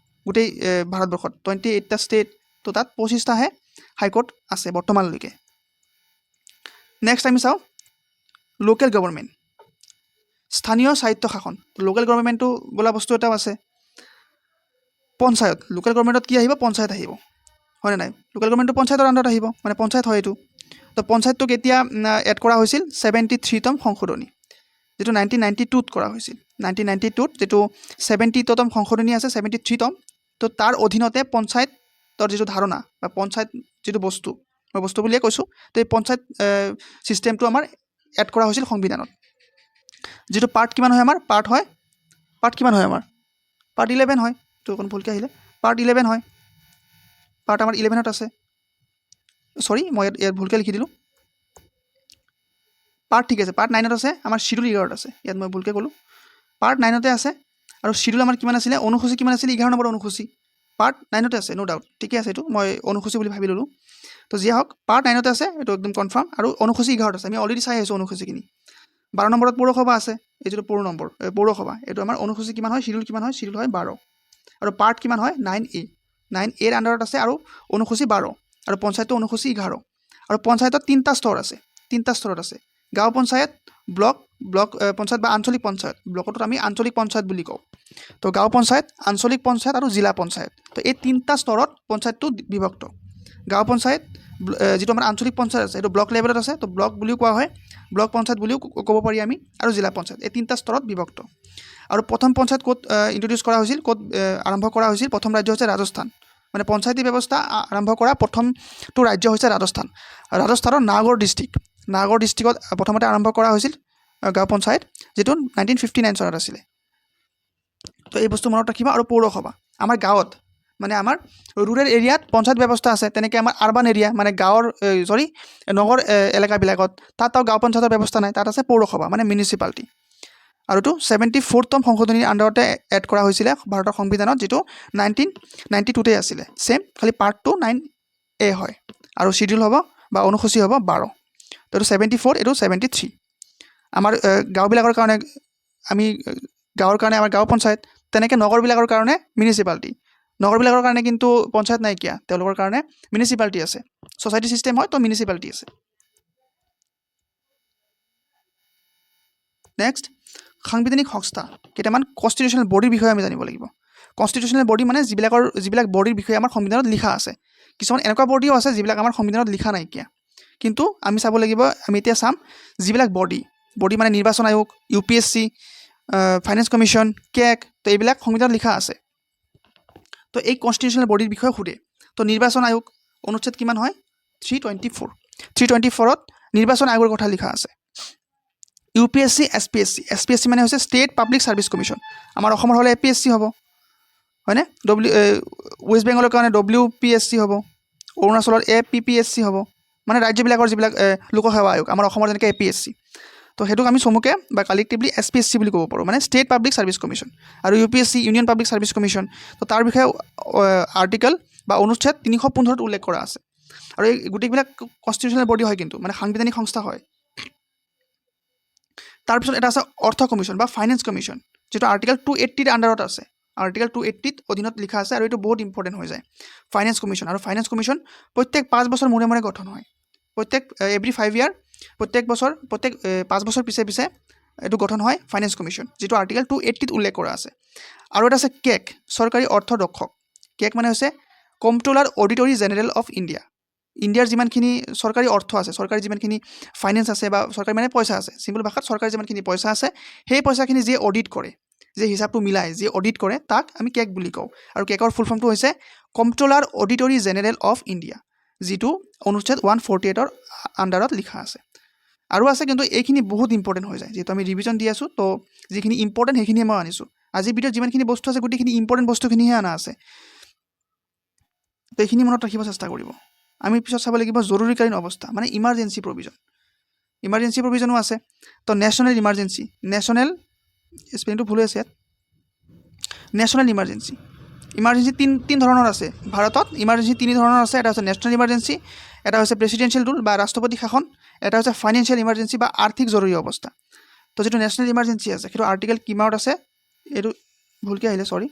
গোটেই ভাৰতবৰ্ষত। 28টা ষ্টেট, তো তাত 25টাহে হাইকোৰ্ট আছে বৰ্তমানলৈকে। নেক্সট আমি চাওঁ লোকেল গভৰ্ণমেণ্ট, স্থানীয় স্বায়ত্ত শাসন। লোকেল গভৰ্ণমেণ্টটো বোলা বস্তু এটাও আছে। পঞ্চায়ত, লোকেল গভৰ্ণমেণ্টত কি আহিব? পঞ্চায়ত আহিব, হয়নে নাই? লোকেল গভৰ্ণমেণ্টটো পঞ্চায়তৰ আণ্ডাৰত আহিব, মানে পঞ্চায়ত হয় এইটো। তো পঞ্চায়তটো কেতিয়া এড কৰা হৈছিল? 73তম সংশোধনী, যিটো 1992ত কৰা হৈছিল। 1992ত যিটো 70তম সংশোধনী আছে, 73তম, তো তাৰ অধীনতে পঞ্চায়তৰ যিটো ধাৰণা বা পঞ্চায়ত যিটো বস্তু, মই বস্তু বুলিয়ে কৈছোঁ, তো এই পঞ্চায়ত ছিষ্টেমটো আমাৰ এড কৰা হৈছিল সংবিধানত। যিটো পাৰ্ট কিমান হয় আমাৰ? পাৰ্ট কিমান হয় আমাৰ? পাৰ্ট 11 হয়। তো অকণ ভুলকৈ আহিলে, পাৰ্ট 11 হয়। পাৰ্ট আমাৰ 11ত আছে। চৰি, মই ইয়াত ভুলকৈ লিখি দিলোঁ। পাৰ্ট ঠিক আছে, পাৰ্ট 9ত আছে, আমাৰ শিডিউল 11ত আছে। ইয়াত মই ভুলকৈ ক'লোঁ, পাৰ্ট 9তে আছে। আৰু শিডিউল আমাৰ কিমান আছিলে? অনুসূচী কিমান আছিলে? 11 নম্বৰ অনুসূচী। পাৰ্ট 9তে আছে, ন' ডাউট, ঠিকে আছে। এইটো মই অনুসূচী বুলি ভাবি ল'লোঁ। তো যিয়ে হওক, পাৰ্ট 9তে আছে, এইটো একদম কনফাৰ্ম। আৰু অনুসূচী 11ত আছে, আমি অলৰেডি চাই আহিছোঁ অনুসূচীখিনি। 12 নম্বৰত পৌৰসভা আছে, এই যিটো পৌৰসভা, এইটো আমাৰ অনুসূচী কিমান হয়? শিডিউল কিমান হয়? শিডিউল হয় 12। আৰু পাৰ্ট কিমান হয়? 9A। 9Aৰ আণ্ডাৰত আছে আৰু অনুসূচী 12, আৰু পঞ্চায়তটো অনুসূচী 11। আৰু পঞ্চায়তত 3টা স্তৰ আছে, 3টা স্তৰত আছে। গাঁও পঞ্চায়ত, ব্লক পঞ্চায়ত বা আঞ্চলিক পঞ্চায়ত। ব্লকতো আমি আঞ্চলিক পঞ্চায়ত বুলি কওঁ। তো গাঁও পঞ্চায়ত, আঞ্চলিক পঞ্চায়ত আৰু জিলা পঞ্চায়ত, তো এই 3টা স্তৰত পঞ্চায়তটো বিভক্ত। গাঁও পঞ্চায়ত, যিটো আমাৰ আঞ্চলিক পঞ্চায়ত আছে, এইটো ব্লক লেভেলত আছে, তো ব্লক বুলিও কোৱা হয়, ব্লক পঞ্চায়ত বুলিও ক'ব পাৰি আমি, আৰু জিলা পঞ্চায়ত, এই 3টা স্তৰত বিভক্ত। আৰু প্ৰথম পঞ্চায়ত ক'ত ইণ্ট্ৰডিউচ কৰা হৈছিল, ক'ত আৰম্ভ কৰা হৈছিল? প্ৰথম ৰাজ্য হৈছে ৰাজস্থান। মানে পঞ্চায়তী ব্যৱস্থা আৰম্ভ কৰা প্ৰথমটো ৰাজ্য হৈছে ৰাজস্থান। ৰাজস্থানৰ নাগৰ ডিষ্ট্ৰিক্টত প্ৰথমতে আৰম্ভ কৰা হৈছিল গাঁও পঞ্চায়ত, যিটো 1959 চনত আছিলে। তো এই বস্তু মনত ৰাখিবা। আৰু পৌৰসভা, আমাৰ গাঁৱত, মানে আমাৰ ৰুৰেল এৰিয়াত পঞ্চায়ত ব্যৱস্থা আছে, তেনেকৈ আমাৰ আৰ্বান এৰিয়া, মানে নগৰ এলেকাবিলাকত তাত গাঁও পঞ্চায়তৰ ব্যৱস্থা নাই, তাত আছে পৌৰসভা, মানে মিউনিচিপালিটি। আৰু এইটো 74তম সংশোধনীৰ আণ্ডাৰতে এড কৰা হৈছিলে ভাৰতৰ সংবিধানত, যিটো 1992তে আছিলে। ছেম, খালি পাৰ্টটো 9A হয়, আৰু শিডিউল হ'ব বা অনুসূচী হ'ব 12। তো এইটো 74, এইটো 73। আমাৰ গাঁওবিলাকৰ কাৰণে আমাৰ গাঁও পঞ্চায়ত, তেনেকৈ নগৰবিলাকৰ কাৰণে মিউনিচিপালিটি। নগৰবিলাকৰ কাৰণে কিন্তু পঞ্চায়ত নাইকিয়া, তেওঁলোকৰ কাৰণে মিউনিচিপালিটি আছে। ছ'চাইটি ছিষ্টেম হয়, তো মিউনিচিপালিটি আছে। নেক্সট, সাংবিধানিক সংস্থা, কেইটামান কনষ্টিটিউশ্যনেল বডিৰ বিষয়ে আমি জানিব লাগিব। কনষ্টিটিউশ্যনেল বডি মানে যিবিলাক বডিৰ বিষয়ে আমাৰ সংবিধানত লিখা আছে। কিছুমান এনেকুৱা বডিও আছে যিবিলাক আমাৰ সংবিধানত লিখা নাইকিয়া, কিন্তু আমি চাব লাগিব। আমি এতিয়া চাম যিবিলাক বডি মানে নিৰ্বাচন আয়োগ, UPSC, ফাইনেন্স কমিশ্যন, কেক, তো এইবিলাক সংবিধানত লিখা আছে। তো এই কনষ্টিটিউশ্যনেল বডিৰ বিষয়ে সোধে। তো নিৰ্বাচন আয়োগ অনুচ্ছেদ কিমান হয়? 324। 324ত নিৰ্বাচন আয়োগৰ কথা লিখা আছে। UPSC, SPSC মানে হৈছে ষ্টেট পাব্লিক ছাৰ্ভিচ কমিশ্যন। আমাৰ অসমৰ হ'লে APSC হ'ব, হয়নে? ৱেষ্ট বেংগলৰ কাৰণে WPSC হ'ব, অৰুণাচলৰ APPSC হ'ব, মানে ৰাজ্যবিলাকৰ যিবিলাক লোকসেৱা আয়োগ। আমাৰ অসমৰ যেনেকৈ APSC, তো সেইটোক আমি চমুকে বা কালেক্টিভলি SPSC বুলি ক'ব পাৰোঁ, মানে ষ্টেট পাব্লিক ছাৰ্ভিচ কমিশ্যন। আৰু UPSC union public service commission, তো তাৰ বিষয়ে আৰ্টিকেল বা অনুচ্ছেদ 315ত উল্লেখ কৰা আছে। আৰু এই গোটেইবিলাক কনষ্টিটিউশ্যনেল বডি হয়, কিন্তু মানে সাংবিধানিক সংস্থা হয়। তাৰপিছত এটা আছে অৰ্থ কমিশ্যন বা ফাইনেন্স কমিশ্যন, যিটো আৰ্টিকেল 280ৰ আণ্ডাৰত আছে। আৰ্টিকেল 280ত অধীনত লিখা আছে, আৰু এইটো বহুত ইম্পৰ্টেণ্ট হৈ যায়, ফাইনেন্স কমিশ্যন। আৰু ফাইনেন্স কমিশ্যন প্ৰত্যেক 5 বছৰ মূৰে মূৰে গঠন হয়। এভৰি 5 ইয়াৰ, প্ৰত্যেক 5 বছৰ পিছে এইটো গঠন হয় ফাইনেন্স কমিশ্যন, যিটো আৰ্টিকেল 280ত উল্লেখ কৰা আছে। আৰু এটা আছে কেক, চৰকাৰী অৰ্থৰক্ষক। কেক মানে হৈছে কম্পট্ৰলাৰ অডিটৰী জেনেৰেল অফ ইণ্ডিয়া। ইণ্ডিয়াৰ যিমানখিনি চৰকাৰী অৰ্থ আছে, চৰকাৰী যিমানখিনি ফাইনেন্স আছে, বা চৰকাৰী মানে পইচা আছে, চিম্পল ভাষাত চৰকাৰী যিমানখিনি পইচা আছে, সেই পইচাখিনি যিয়ে অডিট কৰে, যে হিচাপটো মিলাই যিয়ে অডিট কৰে, তাক আমি কেক বুলি কওঁ। আৰু কেকৰ ফুল ফৰ্মটো হৈছে কম্পট্ৰলাৰ অডিটৰী জেনেৰেল অফ ইণ্ডিয়া, যিটো অনুচ্ছেদ 148ৰ আণ্ডাৰত লিখা আছে। আৰু আছে, কিন্তু এইখিনি বহুত ইম্পৰ্টেণ্ট হৈ যায়, যিহেতু আমি ৰিভিজন দি আছোঁ। তো যিখিনি ইম্পৰ্টেণ্ট সেইখিনিয়ে মই আনিছোঁ। আজিৰ ভিডিঅ'ত যিমানখিনি বস্তু আছে, গোটেইখিনি ইম্পৰ্টেণ্ট বস্তুখিনিহে অনা আছে। তো এইখিনি মনত ৰাখিব চেষ্টা কৰিব। আমি পিছত চাব লাগিব জৰুৰীকালীন অৱস্থা, মানে ইমাৰ্জেঞ্চি প্ৰভিজন। ইমাৰ্জেঞ্চি প্ৰভিজনো আছে। তো নেশ্যনেল স্পেলিংটো ভুল হৈ আছে ইয়াত। National emergency. ইমাৰ্জেঞ্চি তিনি ধৰণৰ আছে ভাৰতত। ইমাৰ্জেঞ্চি তিনি ধৰণৰ আছে। এটা হৈছে নেশ্যনেল ইমাৰ্জেঞ্চি, এটা হৈছে প্ৰেচিডেঞ্চিয়েল ৰুল বা ৰাষ্ট্ৰপতি শাসন, এটা হৈছে ফাইনেন্সিয়েল ইমাৰ্জেঞ্চি বা আৰ্থিক জৰুৰী অৱস্থা। তো যিটো নেশ্যনেল ইমাৰ্জেঞ্চি আছে সেইটো আৰ্টিকেল কিমানত আছে, এইটো ভুলকৈ আহিলে, চৰি,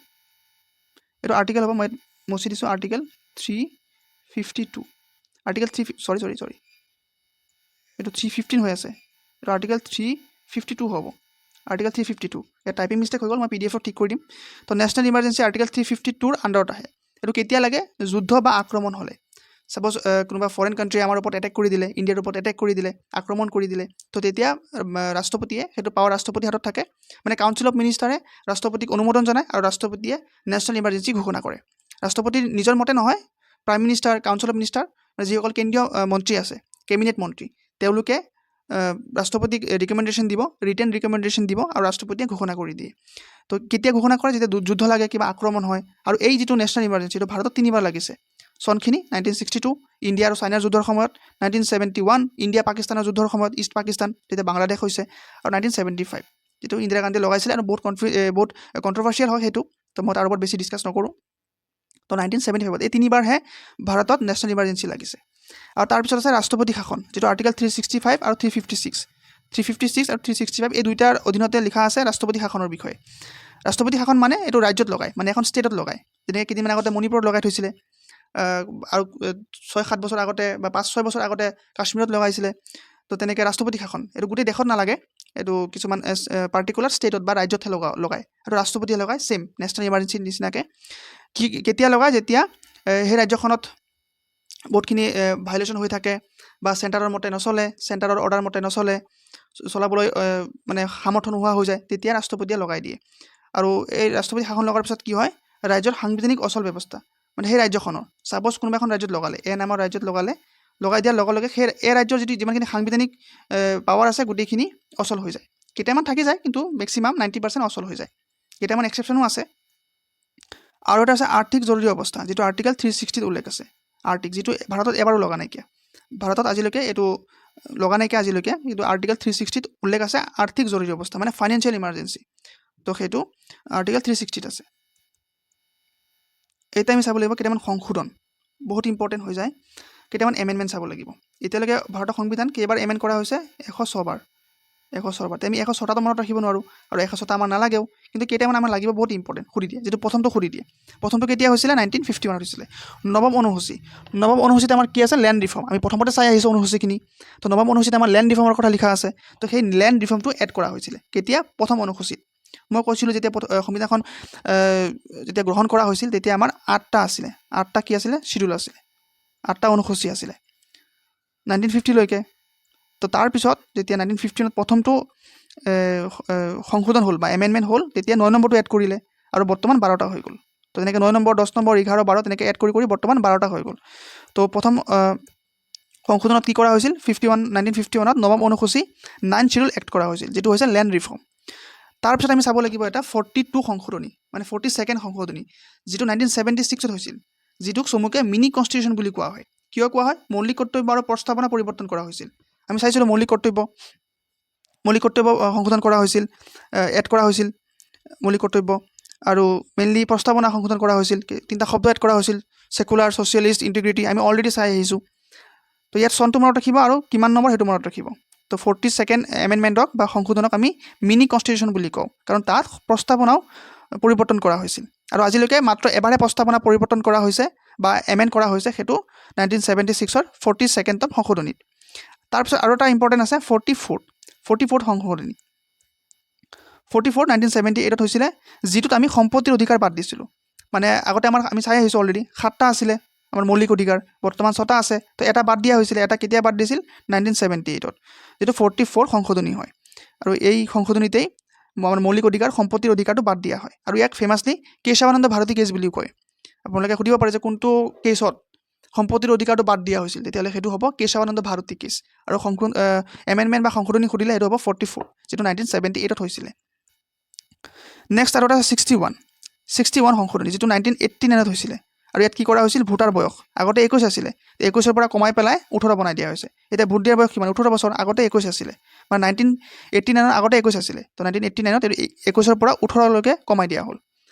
এইটো আৰ্টিকেল হ'ব, মই মচি দিছোঁ, আৰ্টিকেল 352, আৰ্টিকেল 3, চৰি এইটো 315 হৈ আছে, এইটো আৰ্টিকেল 352 হ'ব, আৰ্টিকেল 352। ইয়াত টাইপিং মিষ্টেক হৈ গ'ল, মই PDF ঠিক কৰি দিম। তো নেশ্যনেল ইমাৰ্জেঞ্চি আৰ্টিকেল 352ৰ আণ্ডাৰত আহে। এইটো কেতিয়া লাগে? যুদ্ধ বা আক্ৰমণ হ'লে। ছাপ'জ কোনোবা ফৰেইন কাণ্ট্ৰি আমাৰ ওপৰত এটেক কৰি দিলে, ইণ্ডিয়াৰ ওপৰত এটেক কৰি দিলে, আক্ৰমণ কৰি দিলে, তো তেতিয়া ৰাষ্ট্ৰপতিয়ে, সেইটো পাৱাৰ ৰাষ্ট্ৰপতিৰ হাতত থাকে, মানে কাউন্সিল অফ মিনিষ্টাৰে ৰাষ্ট্ৰপতিক অনুমোদন জনায় আৰু ৰাষ্ট্ৰপতিয়ে নেশ্যনেল ইমাৰ্জেঞ্চি ঘোষণা কৰে। ৰাষ্ট্ৰপতিৰ নিজৰ মতে নহয়, prime minister, council of minister, যিসকল কেন্দ্ৰীয় মন্ত্ৰী আছে, কেবিনেট মন্ত্ৰী, তেওঁলোকে ৰাষ্ট্ৰপতিক ৰিকমেণ্ডেশ্যন দিব, ৰিটেন ৰিকমেণ্ডেশ্যন দিব আৰু ৰাষ্ট্ৰপতিয়ে ঘোষণা কৰি দিয়ে। তো কেতিয়া ঘোষণা কৰে? যেতিয়া যুদ্ধ লাগে, কিবা আক্ৰমণ হয়। আৰু এই যিটো নেশ্যনেল ইমাৰ্জেঞ্চি, এইটো ভাৰতত তিনিবাৰ লাগিছে। চনখিনি 1962 ইণ্ডিয়া আৰু চাইনাৰ যুদ্ধৰ সময়ত, 1971 ইণ্ডিয়া পাকিস্তানৰ যুদ্ধৰ সময়ত, ইষ্ট পাকিস্তান, তেতিয়া বাংলাদেশ হৈছে, আৰু 1975 যিটো ইন্দিৰা গান্ধীয়ে লগাইছিলে, আৰু বহুত কণ্ট্ৰভাৰ্চিয়েল হয় সেইটো, তো মই তাৰ ওপৰত বেছি ডিছকাছ নকৰোঁ। তো 1975 এই তিনিবাৰহে ভাৰতত নেশ্যনেল ইমাৰ্জেঞ্চি লাগিছে। আৰু তাৰপিছত আছে ৰাষ্ট্ৰপতি শাসন, যিটো আৰ্টিকেল 365 আৰু 356 আৰু 365 এই দুইটাৰ অধীনতে লিখা আছে ৰাষ্ট্ৰপতি শাসনৰ বিষয়ে। ৰাষ্ট্ৰপতি শাসন মানে এইটো ৰাজ্যত লগায়, মানে এখন ষ্টেটত লগায়। যেনেকৈ কেইদিনমান আগতে মণিপুৰত লগাই থৈছিলে, আৰু 6-7 বছৰ আগতে বা 5-6 বছৰ আগতে কাশ্মীৰত লগাইছিলে। তো তেনেকৈ ৰাষ্ট্ৰপতি শাসন এইটো গোটেই দেশত নালাগে, এইটো কিছুমান পাৰ্টিকুলাৰ ষ্টেটত বা ৰাজ্যতহে লগায়, আৰু ৰাষ্ট্ৰপতিয়ে লগায় ছেইম নেশ্যনেল ইমাৰ্জেঞ্চিৰ নিচিনাকৈ। কেতিয়া লগায়? যেতিয়া সেই ৰাজ্যখনত বহুতখিনি ভাইলেশ্যন হৈ থাকে, বা চেণ্টাৰৰ মতে নচলে, চেণ্টাৰৰ অৰ্ডাৰ মতে নচলে, চলাবলৈ মানে সামৰ্থ্য নোহোৱা হৈ যায়, তেতিয়া ৰাষ্ট্ৰপতিয়ে লগাই দিয়ে। আৰু এই ৰাষ্ট্ৰপতি শাসন লগাৰ পিছত কি হয়? ৰাজ্যৰ সাংবিধানিক অচল ব্যৱস্থা, মানে সেই ৰাজ্যখনৰ, ছাপ'জ কোনোবা এখন ৰাজ্যত লগালে, এ নামৰ ৰাজ্যত লগাই দিয়াৰ লগে লগে সেই এই ৰাজ্যৰ যিমানখিনি সাংবিধানিক পাৱাৰ আছে গোটেইখিনি অচল হৈ যায়। কেইটামান থাকি যায়, কিন্তু মেক্সিমাম 90% অচল হৈ যায়। কেইটামান এক্সেপশ্যনো আছে। আৰু এটা আছে আৰ্থিক জৰুৰী অৱস্থা, যিটো আৰ্টিকেল 360ত উল্লেখ আছে। আৰ্টিক, যিটো ভাৰতত এবাৰো লগা নাইকিয়া, ভাৰতত আজিলৈকে এইটো লগা নাইকিয়া আজিলৈকে, কিন্তু আৰ্টিকেল 360ত উল্লেখ আছে আৰ্থিক জৰুৰী অৱস্থা, মানে ফাইনেন্সিয়েল ইমাৰ্জেঞ্চি। তো সেইটো আৰ্টিকেল 360ত আছে। এতিয়া আমি চাব লাগিব কেইটামান সংশোধন, বহুত ইম্পৰ্টেণ্ট হৈ যায়। কেইটামান এমেণ্ডমেণ্ট চাব লাগিব। এতিয়ালৈকে ভাৰতৰ সংবিধান কেইবাৰ এমেণ্ড কৰা হৈছে? 106 বাৰ। 106 বাৰ। আমি 106টা মনত ৰাখিব নোৱাৰোঁ, আৰু 106টা আমাৰ নালাগেও, কিন্তু কেইটামান আমাৰ লাগিব, বহুত ইম্পৰ্টেণ্ট, সুধি দিয়ে। যিটো প্ৰথমটো সুধি দিয়ে। প্ৰথমটো কেতিয়া হৈছিলে? 1951 হৈছিলে। নৱম অনুসূচীত আমাৰ কি আছে? Land reform. আমি প্ৰথমতে চাই আহিছোঁ অনুসূচীখিনি। তো নৱম অনুসূচীত আমাৰ লেণ্ড ৰিফৰ্মৰ কথা লিখা আছে। তো সেই লেণ্ড ৰিফৰ্মটো এড কৰা হৈছিলে কেতিয়া? প্ৰথম অনুসূচীত। মই কৈছিলোঁ যেতিয়া সংবিধানখন যেতিয়া গ্ৰহণ কৰা হৈছিল, তেতিয়া আমাৰ 8টা আছিলে। 8টা কি আছিলে? চিডিউল আছিলে, 8টা অনুসূচী আছিলে 1950লৈকে। তো তাৰপিছত যেতিয়া 1915ত প্ৰথমটো সংশোধন হ'ল বা এমেণ্ডমেণ্ট হ'ল, তেতিয়া 9 নম্বৰটো এড কৰিলে, আৰু বৰ্তমান 12টা হৈ গ'ল। তো তেনেকৈ 9 নম্বৰ, 10 নম্বৰ, 11, 12 তেনেকৈ এড কৰি বৰ্তমান 12টা হৈ গ'ল। তো প্ৰথম সংশোধনত কি কৰা হৈছিল? 1951ত নৱম অনুসূচী 9 চিডিউল এক্ট কৰা হৈছিল, যিটো হৈছে লেণ্ড ৰিফৰ্ম। তাৰপিছত আমি চাব লাগিব এটা 42 সংশোধনী, মানে 42nd সংশোধনী, যিটো 1976ত হৈছিল, যিটোক চমুকে মিনি কনষ্টিটিউশ্যন বুলি কোৱা হয়। কিয় কোৱা হয়? মৌলিক কৰ্তব্য আৰু প্ৰস্তাৱনা পৰিৱৰ্তন কৰা হৈছিল। আমি চাইছিলোঁ মৌলিক কৰ্তব্য সংশোধন কৰা হৈছিল, এড কৰা হৈছিল মৌলিক কৰ্তব্য, আৰু মেইনলি প্ৰস্তাৱনা সংশোধন কৰা হৈছিল। 3টা শব্দ এড কৰা হৈছিল, ছেকুলাৰ, ছ'চিয়েলিষ্ট, ইণ্টিগ্ৰিটি। আমি অলৰেডি চাই আহিছোঁ। তো ইয়াত চনটো মনত ৰাখিব, আৰু কিমান নম্বৰ সেইটো মনত ৰাখিব। তো 42nd এমেণ্ডমেণ্টক বা সংশোধনক আমি মিনি কনষ্টিটিউশ্যন বুলি কওঁ, কাৰণ তাত প্ৰস্তাৱনাও পৰিৱৰ্তন কৰা হৈছিল। আৰু আজিলৈকে মাত্ৰ এবাৰহে প্ৰস্তাৱনা পৰিৱৰ্তন কৰা হৈছে বা এমেণ্ড কৰা হৈছে, সেইটো 1976ৰ 42nd সংশোধনীত। তাৰপিছত আৰু এটা ইম্পৰ্টেণ্ট আছে 44th সংশোধনী। 44 1978ত হৈছিলে, যিটোত আমি সম্পত্তিৰ অধিকাৰ বাদ দিছিলোঁ। মানে আগতে আমি চাই আহিছোঁ অলৰেডি 7টা আছিলে আমাৰ মৌলিক অধিকাৰ, বৰ্তমান 6টা আছে। তো এটা বাদ দিয়া হৈছিলে, এটা কেতিয়া বাদ দিছিল? 1978ত, যিটো 44 সংশোধনী হয়। আৰু এই সংশোধনীতেই আমাৰ মৌলিক অধিকাৰ, সম্পত্তিৰ অধিকাৰটো বাদ দিয়া হয়। আৰু ইয়াক ফেমাছলি কেশৱানন্দ ভাৰতী কেছ বুলিও কয়। আপোনালোকে সুধিব পাৰে যে কোনটো কেছত সম্পত্তিৰ অধিকাৰটো বাদ দিয়া হৈছিল, তেতিয়াহ'লে সেইটো হ'ব কেশৱানন্দ ভাৰতী কেছ। আৰু এমেণ্ডমেণ্ট বা সংশোধনী সুধিলে সেইটো হ'ব 44, যিটো 1978ত হৈছিলে। নেক্সট আৰু এটা 61 সংশোধনী, যিটো 1989ত হৈছিলে। আৰু ইয়াত কি কৰা হৈছিল ভোটাৰ বয়স আগতে 21 আছিলে 21ৰ পৰা কমাই পেলাই 18 বনাই দিয়া হৈছে এতিয়া ভোট দিয়াৰ বয়স কিমান 18 বছৰ আগতে 21 আছিলে মানে 1989 আগতে 21 আছিলে তো 1989 21ৰ পৰা 18 লৈকে কমাই দিয়া হ'ল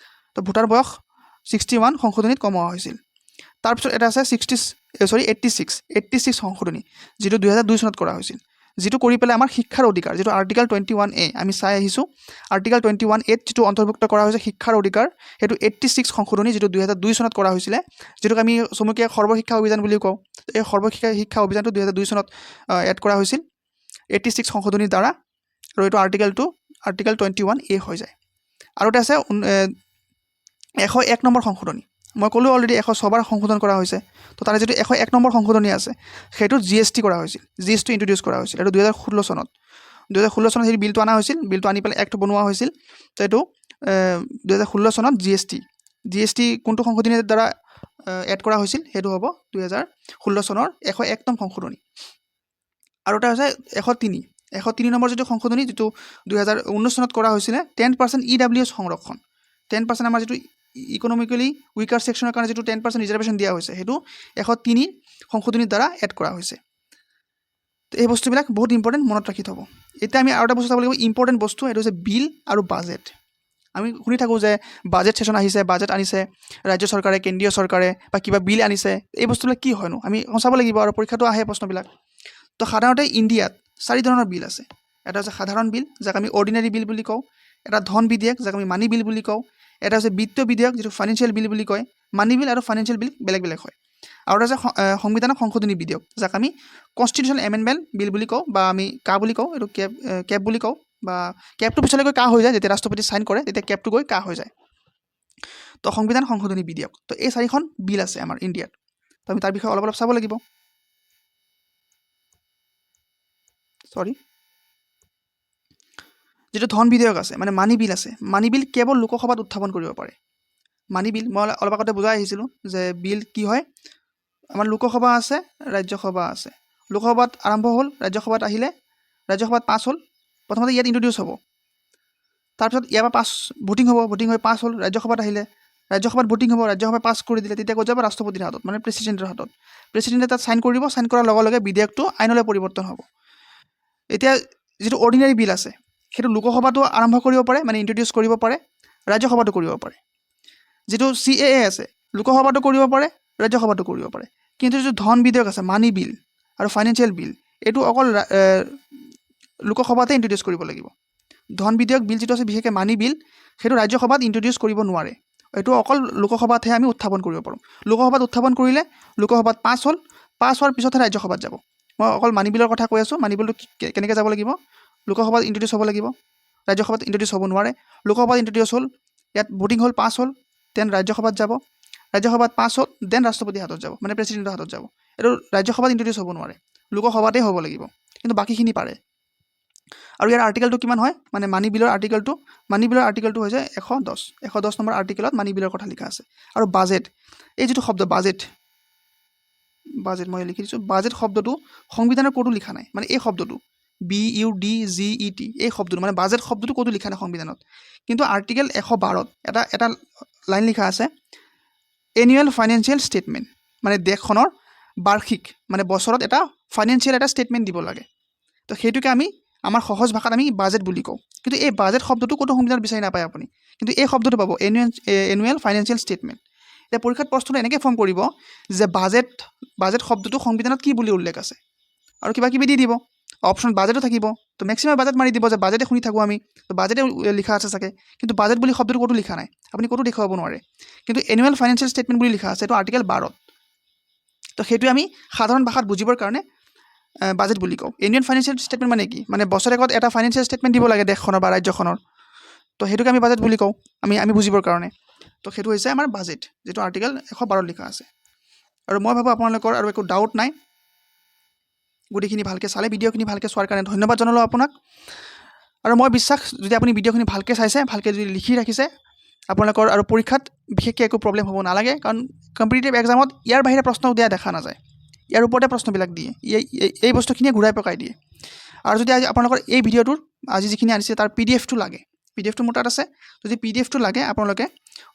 তো ভোটাৰ বয়স 61 সংশোধনীত কমোৱা হৈছিল তাৰপিছত এটা আছে 86 সংশোধনী যেটো 2002 চনত কৰা হৈছিল যেটো কৰি পেলাই আমাৰ শিক্ষাৰ অধিকাৰ যেটো আৰ্টিকেল 21A আমি চাই আহিছো আৰ্টিকেল 21A যেটো অন্তৰ্ভুক্ত কৰা হৈছে শিক্ষাৰ অধিকাৰ হেতু 86 সংশোধনী যেটো 2002 চনত কৰা হৈছিল যেটো আমি সমগ্ৰ সৰ্বশিক্ষা অভিযান বুলি কওঁ এই সৰ্বশিক্ষা অভিযানটো 2002 চনত এড কৰা হৈছিল 86 সংশোধনীৰ দ্বাৰা আৰু এটো আৰ্টিকেল 21A হৈ যায় আৰু এটা আছে 101 নম্বৰ সংশোধনী মই কলো অলৰেডি 106 বাৰ সংশোধন কৰা হৈছে তো তাৰে যেটো 101 নম্বৰ সংশোধনী আছে হেতু জিএসটি কৰা হৈছিল জিএসটি ইন্ট্ৰোডিউস কৰা হৈছিল আৰু 2016 চনত এই বিলটো আনা হৈছিল বিলটো আনি পেলাই এক্ট বনোৱা হৈছিল তো এটো 2016 চনত জিএসটি কোনটো সংশোধনীৰ দ্বাৰা এড কৰা হৈছিল হেতু হ'ব 2016 চনৰ 101 নং সংশোধনী আৰু এটা আছে 103 নম্বৰ যেটো সংশোধনী যেটো 2019 চনত কৰা হৈছিল 10% ইডব্লিউএছ সংৰক্ষণ 10% আমাৰ যেটো ইকোনমিক্যালি উইকাৰ সেকশনৰ কাৰণে যেটো 10% ৰিজাৰ্ভেশন দিয়া হৈছে হেতু 103 সংশোধনীৰ দ্বাৰা এড কৰা হৈছে তো এই বস্তুবিলাক বহুত ইম্পৰ্টেন্ট মনত ৰাখি থব এটা আমি আৰু এটা বস্তু চাব লাগিব ইম্পৰ্টেন্ট বস্তু এটো হৈছে বিল আৰু বাজেট আমি শুনি থাকো যে বাজেট সেশন আহিছে বাজেট আনিছে ৰাজ্য চৰকাৰে কেন্দ্ৰীয় চৰকাৰে বা কিবা বিল আনিছে এই বস্তুবিলাক কি হয়নো আমি চাব লাগিব আৰু পৰীক্ষাটো আহে প্ৰশ্নবিলাক তো সাধাৰণতে ইণ্ডিয়াত 4 ধৰণৰ বিল আছে এটা আছে সাধাৰণ বিল যাক আমি অৰ্ডিনাৰী বিল বুলি কওঁ এটা ধন বিধেয়ক যাক আমি মানি বিল বুলি কওঁ এটা আছে বিত্ত বিধেয়ক যেটো ফাইনান্সিয়েল বিল বুলি কয় মানি বিল আৰু ফাইনান্সিয়েল বিল বেলেগ হয় আৰু এটা আছে সংবিধানৰ সংশোধনী বিধেয়ক যাক আমি কনস্টিটিউশনাল এমেন্ডমেন্ট বিল বুলি কওঁ বা আমি কা বুলি কওঁ এটো কেপ বুলি কওঁ বা কেপটো পিছলৈ গৈ কা হৈ যায় যেতিয়া ৰাষ্ট্ৰপতি সাইন কৰে তেতিয়া কেপটো গৈ কা হৈ যায় তো সংবিধান সংশোধনী বিধেয়ক তো এই 4খন বিল আছে আমাৰ ইণ্ডিয়াত তো আমি তাৰ বিষয়ে অলপ চাব লাগিব যেটো ধন বিধেয়ক আছে মানে মানি বিল আছে মানি বিল কেৱল লোকসভাত উত্থাপন কৰিব পাৰে মানি বিল মই অলপ আগতে বুজাই আহিছিলো যে বিল কি হয় আমাৰ লোকসভা আছে ৰাজ্যসভা আছে লোকসভাত আৰম্ভ হ'ল ৰাজ্যসভাত আহিলে ৰাজ্যসভাত পাছ হ'ল প্ৰথমতে ইয়াত ইন্ট্ৰোডিউস হ'ব তাৰপিছত ইয়াৰ পাছ ভোটিং হ'ব ভোটিং হৈ পাছ হ'ল ৰাজ্যসভাত আহিলে ৰাজ্যসভাত ভোটিং হ'ব ৰাজ্যসভাই পাছ কৰি দিলে তেতিয়া গৈ যাব ৰাষ্ট্ৰপতিৰ হাতত মানে প্ৰেসিডেন্টৰ হাতত প্ৰেসিডেন্টে তাত সাইন কৰিব সাইন কৰাৰ লগে লগে বিধেয়কটো আইনলৈ পৰিৱৰ্তন হ'ব এতিয়া যেটো অৰ্ডিনাৰী বিল আছে হেতু লোকসভাটো আৰম্ভ কৰিব পাৰে মানে ইন্ট্ৰোডিউস কৰিব পাৰে ৰাজ্যসভাটো কৰিব পাৰে যেটো সিএএ আছে লোকসভাটো কৰিব পাৰে ৰাজ্যসভাটো কৰিব পাৰে কিন্তু যেটো ধন বিধেয়ক আছে মানি বিল আৰু ফাইনান্সিয়েল বিল এটো অকল লোকসভাতে ইন্ট্ৰোডিউস কৰিব লাগিব ধন বিধেয়ক বিল যেটো আছে বিশেষকৈ মানি বিল হেতু ৰাজ্যসভাত ইন্ট্ৰোডিউস কৰিব নোৱাৰে এটো অকল লোকসভাতহে আমি উত্থাপন কৰিব পাৰোঁ লোকসভাত উত্থাপন কৰিলে লোকসভাত পাছ হোৱাৰ পিছতহে ৰাজ্যসভাত যাব মই অকল মানি বিলৰ কথা কৈ আছো মানি বিলটো কেনেকৈ যাব লাগিব লোকসভাত ইন্ট্ৰোডিউস হ'ব লাগিব ৰাজ্যসভাত ইন্ট্ৰোডিউস হ'ব নোৱাৰে লোকসভাত ইন্ট্ৰোডিউস হ'ল ইয়াত ভোটিং হ'ল পাছ হ'ল দেন ৰাজ্যসভাত যাব ৰাজ্যসভাত পাছ হ'ল দেন ৰাষ্ট্ৰপতিৰ হাতত যাব মানে প্ৰেসিডেন্টৰ হাতত যাব এটো ৰাজ্যসভাত ইন্ট্ৰোডিউস হ'ব নোৱাৰে লোকসভাতে হ'ব লাগিব কিন্তু বাকিখিনি পাৰে আৰু ইয়াৰ আৰ্টিকেলটো কিমান হয় মানে মানি বিলৰ আৰ্টিকেলটো হৈছে 110 নম্বৰ আৰ্টিকেলত মানি বিলৰ কথা লিখা আছে আৰু বাজেট এই যেটো শব্দ বাজেট মই লিখি দিছো বাজেট শব্দটো সংবিধানৰ ক'তো লিখা নাই মানে এই শব্দটো BUDGET এই শব্দটো মানে বাজেট শব্দটো ক'তো লিখা নাই সংবিধানত কিন্তু আৰ্টিকেল 112ত এটা লাইন লিখা আছে এনুৱেল ফাইনান্সিয়েল ষ্টেটমেন্ট মানে দেশখনৰ বাৰ্ষিক মানে বছৰত এটা ফাইনান্সিয়েল এটা ষ্টেটমেন্ট দিব লাগে তো হেতুকে আমি আমাৰ সহজ ভাষাত আমি বাজেট বুলি কওঁ কিন্তু এই বাজেট শব্দটো ক'তো সংবিধানত বিচাৰি নাপায় আপুনি কিন্তু এই শব্দটো পাব এনুৱেল ফাইনান্সিয়েল ষ্টেটমেন্ট এটা পৰীক্ষাত প্ৰশ্নটো এনেকৈ ফৰ্ম কৰিব যে বাজেট শব্দটো সংবিধানত কি বুলি উল্লেখ আছে আৰু কিবা কিবি দি দিব অপশন বাজেটো থাকিব তো ম্যাক্সিমাম বাজেট মাৰি দিব যে বাজেটে শুনি থাকো আমি তো বাজেটে লিখা আছে চাগে কিন্তু বাজেট বুলি শব্দটো ক'তো লিখা নাই আপুনি ক'তো দেখাব নোৱাৰে কিন্তু এনুৱেল ফাইনান্সিয়েল ষ্টেটমেন্ট বুলি লিখা আছে এটো আৰ্টিকেল 12ত তো হেতু আমি সাধাৰণ ভাষাত বুজিবৰ কাৰণে বাজেট বুলি কওঁ এনুৱেল ফাইনান্সিয়েল ষ্টেটমেন্ট মানে কি মানে বছৰেকত এটা ফাইনান্সিয়েল ষ্টেটমেন্ট দিব লাগে দেশখনৰ বা ৰাজ্যখনৰ তো হেতুকে আমি বাজেট বুলি কওঁ আমি বুজিবৰ কাৰণে তো হেতু হৈছে আমাৰ বাজেট যেটো আৰ্টিকেল 112ত লিখা আছে আৰু মই ভাবো আপোনালোকৰ আৰু একো ডাউট নাই গুডিখিনি ভালকে চালে ভিডিওখিনি ভালকে চোৱাৰ কাৰণে ধন্যবাদ জনালো আপোনাক আৰু মই বিশ্বাস যদি আপুনি ভিডিওখিনি ভালকে চাইছে ভালকে যদি লিখি ৰাখিছে আপোনালোকৰ আৰু পৰীক্ষাত বিশেষকৈ একো প্ৰবলেম হ'ব নালাগে কাৰণ কম্পিটিটিভ এক্সামত ইয়াৰ বাহিৰে প্ৰশ্ন দিয়া দেখা নাযায় ইয়াৰ ওপৰতে প্ৰশ্নবিলাক দিয়ে এই বস্তুখিনিয়ে ঘূৰাই পকাই দিয়ে আৰু যদি আপোনালোকৰ এই ভিডিওটোৰ আজি যিখিনি আনিছে তাৰ PDF টো লাগে PDF টো মোৰ তাত আছে যদি PDF টো লাগে আপোনালোকে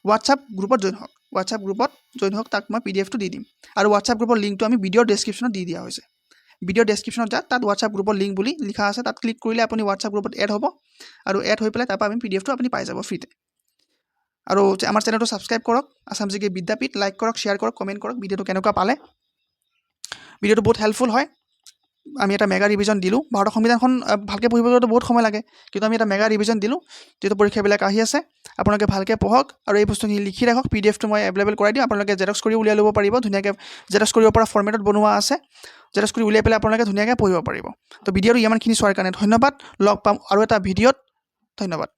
WhatsApp গ্ৰুপত জয়েন হওক হোৱাটছআপ গ্ৰুপত জইন হওক, তাক মই PDF টো দি দিম। আৰু হোৱাটছআপ গ্ৰুপৰ লিংকটো আমি ভিডিঅ'ৰ ডেছক্ৰিপশ্যনত দি দিয়া হৈছে। ভিডিঅ'ৰ ডেছক্ৰিপশ্যনত যাওক, তাত হোৱাটছআপ গ্ৰুপৰ লিংক বুলি লিখা আছে, তাত ক্লিক কৰিলে আপুনি হোৱাটছআপ গ্ৰুপত এড হ'ব আৰু এড হৈ পেলাই তাৰপৰা আমি PDFটো আপুনি পাই যাব ফ্ৰীতে। আৰু আমাৰ চেনেলটো ছাবস্ক্ৰাইব কৰক, আছাম জিকে বিদ্যাপীঠ, লাইক কৰক, শ্বেয়াৰ কৰক, কমেণ্ট কৰক, ভিডিঅ'টো কেনেকুৱা পালে। ভিডিঅ'টো বহুত হেল্পফুল হয়। আমি এটা মেগা ৰিভিজন দিলোঁ। ভাৰতৰ সংবিধানখন ভালকৈ পঢ়িবলৈতো বহুত সময় লাগে, কিন্তু আমি এটা মেগা ৰিভিজন দিলোঁ। যিহেতু পৰীক্ষাবিলাক আহি আছে, আপোনালোকে ভালকৈ পঢ়ক আৰু এই বস্তুখিনি লিখি ৰাখক। PDFটো মই এভেইলেবল কৰাই দিওঁ, আপোনালোকে জেৰক্স কৰি উলিয়াই ল'ব পাৰিব। ধুনীয়াকৈ জেৰক্স কৰিব পৰা ফৰ্মেটত বনোৱা আছে, জেৰক্স কৰি উলিয়াই পেলাই আপোনালোকে ধুনীয়াকৈ পঢ়িব পাৰিব। তো ভিডিঅ'টো ইমানখিনি চোৱাৰ কাৰণে ধন্যবাদ। লগ পাম আৰু এটা ভিডিঅ'ত। ধন্যবাদ।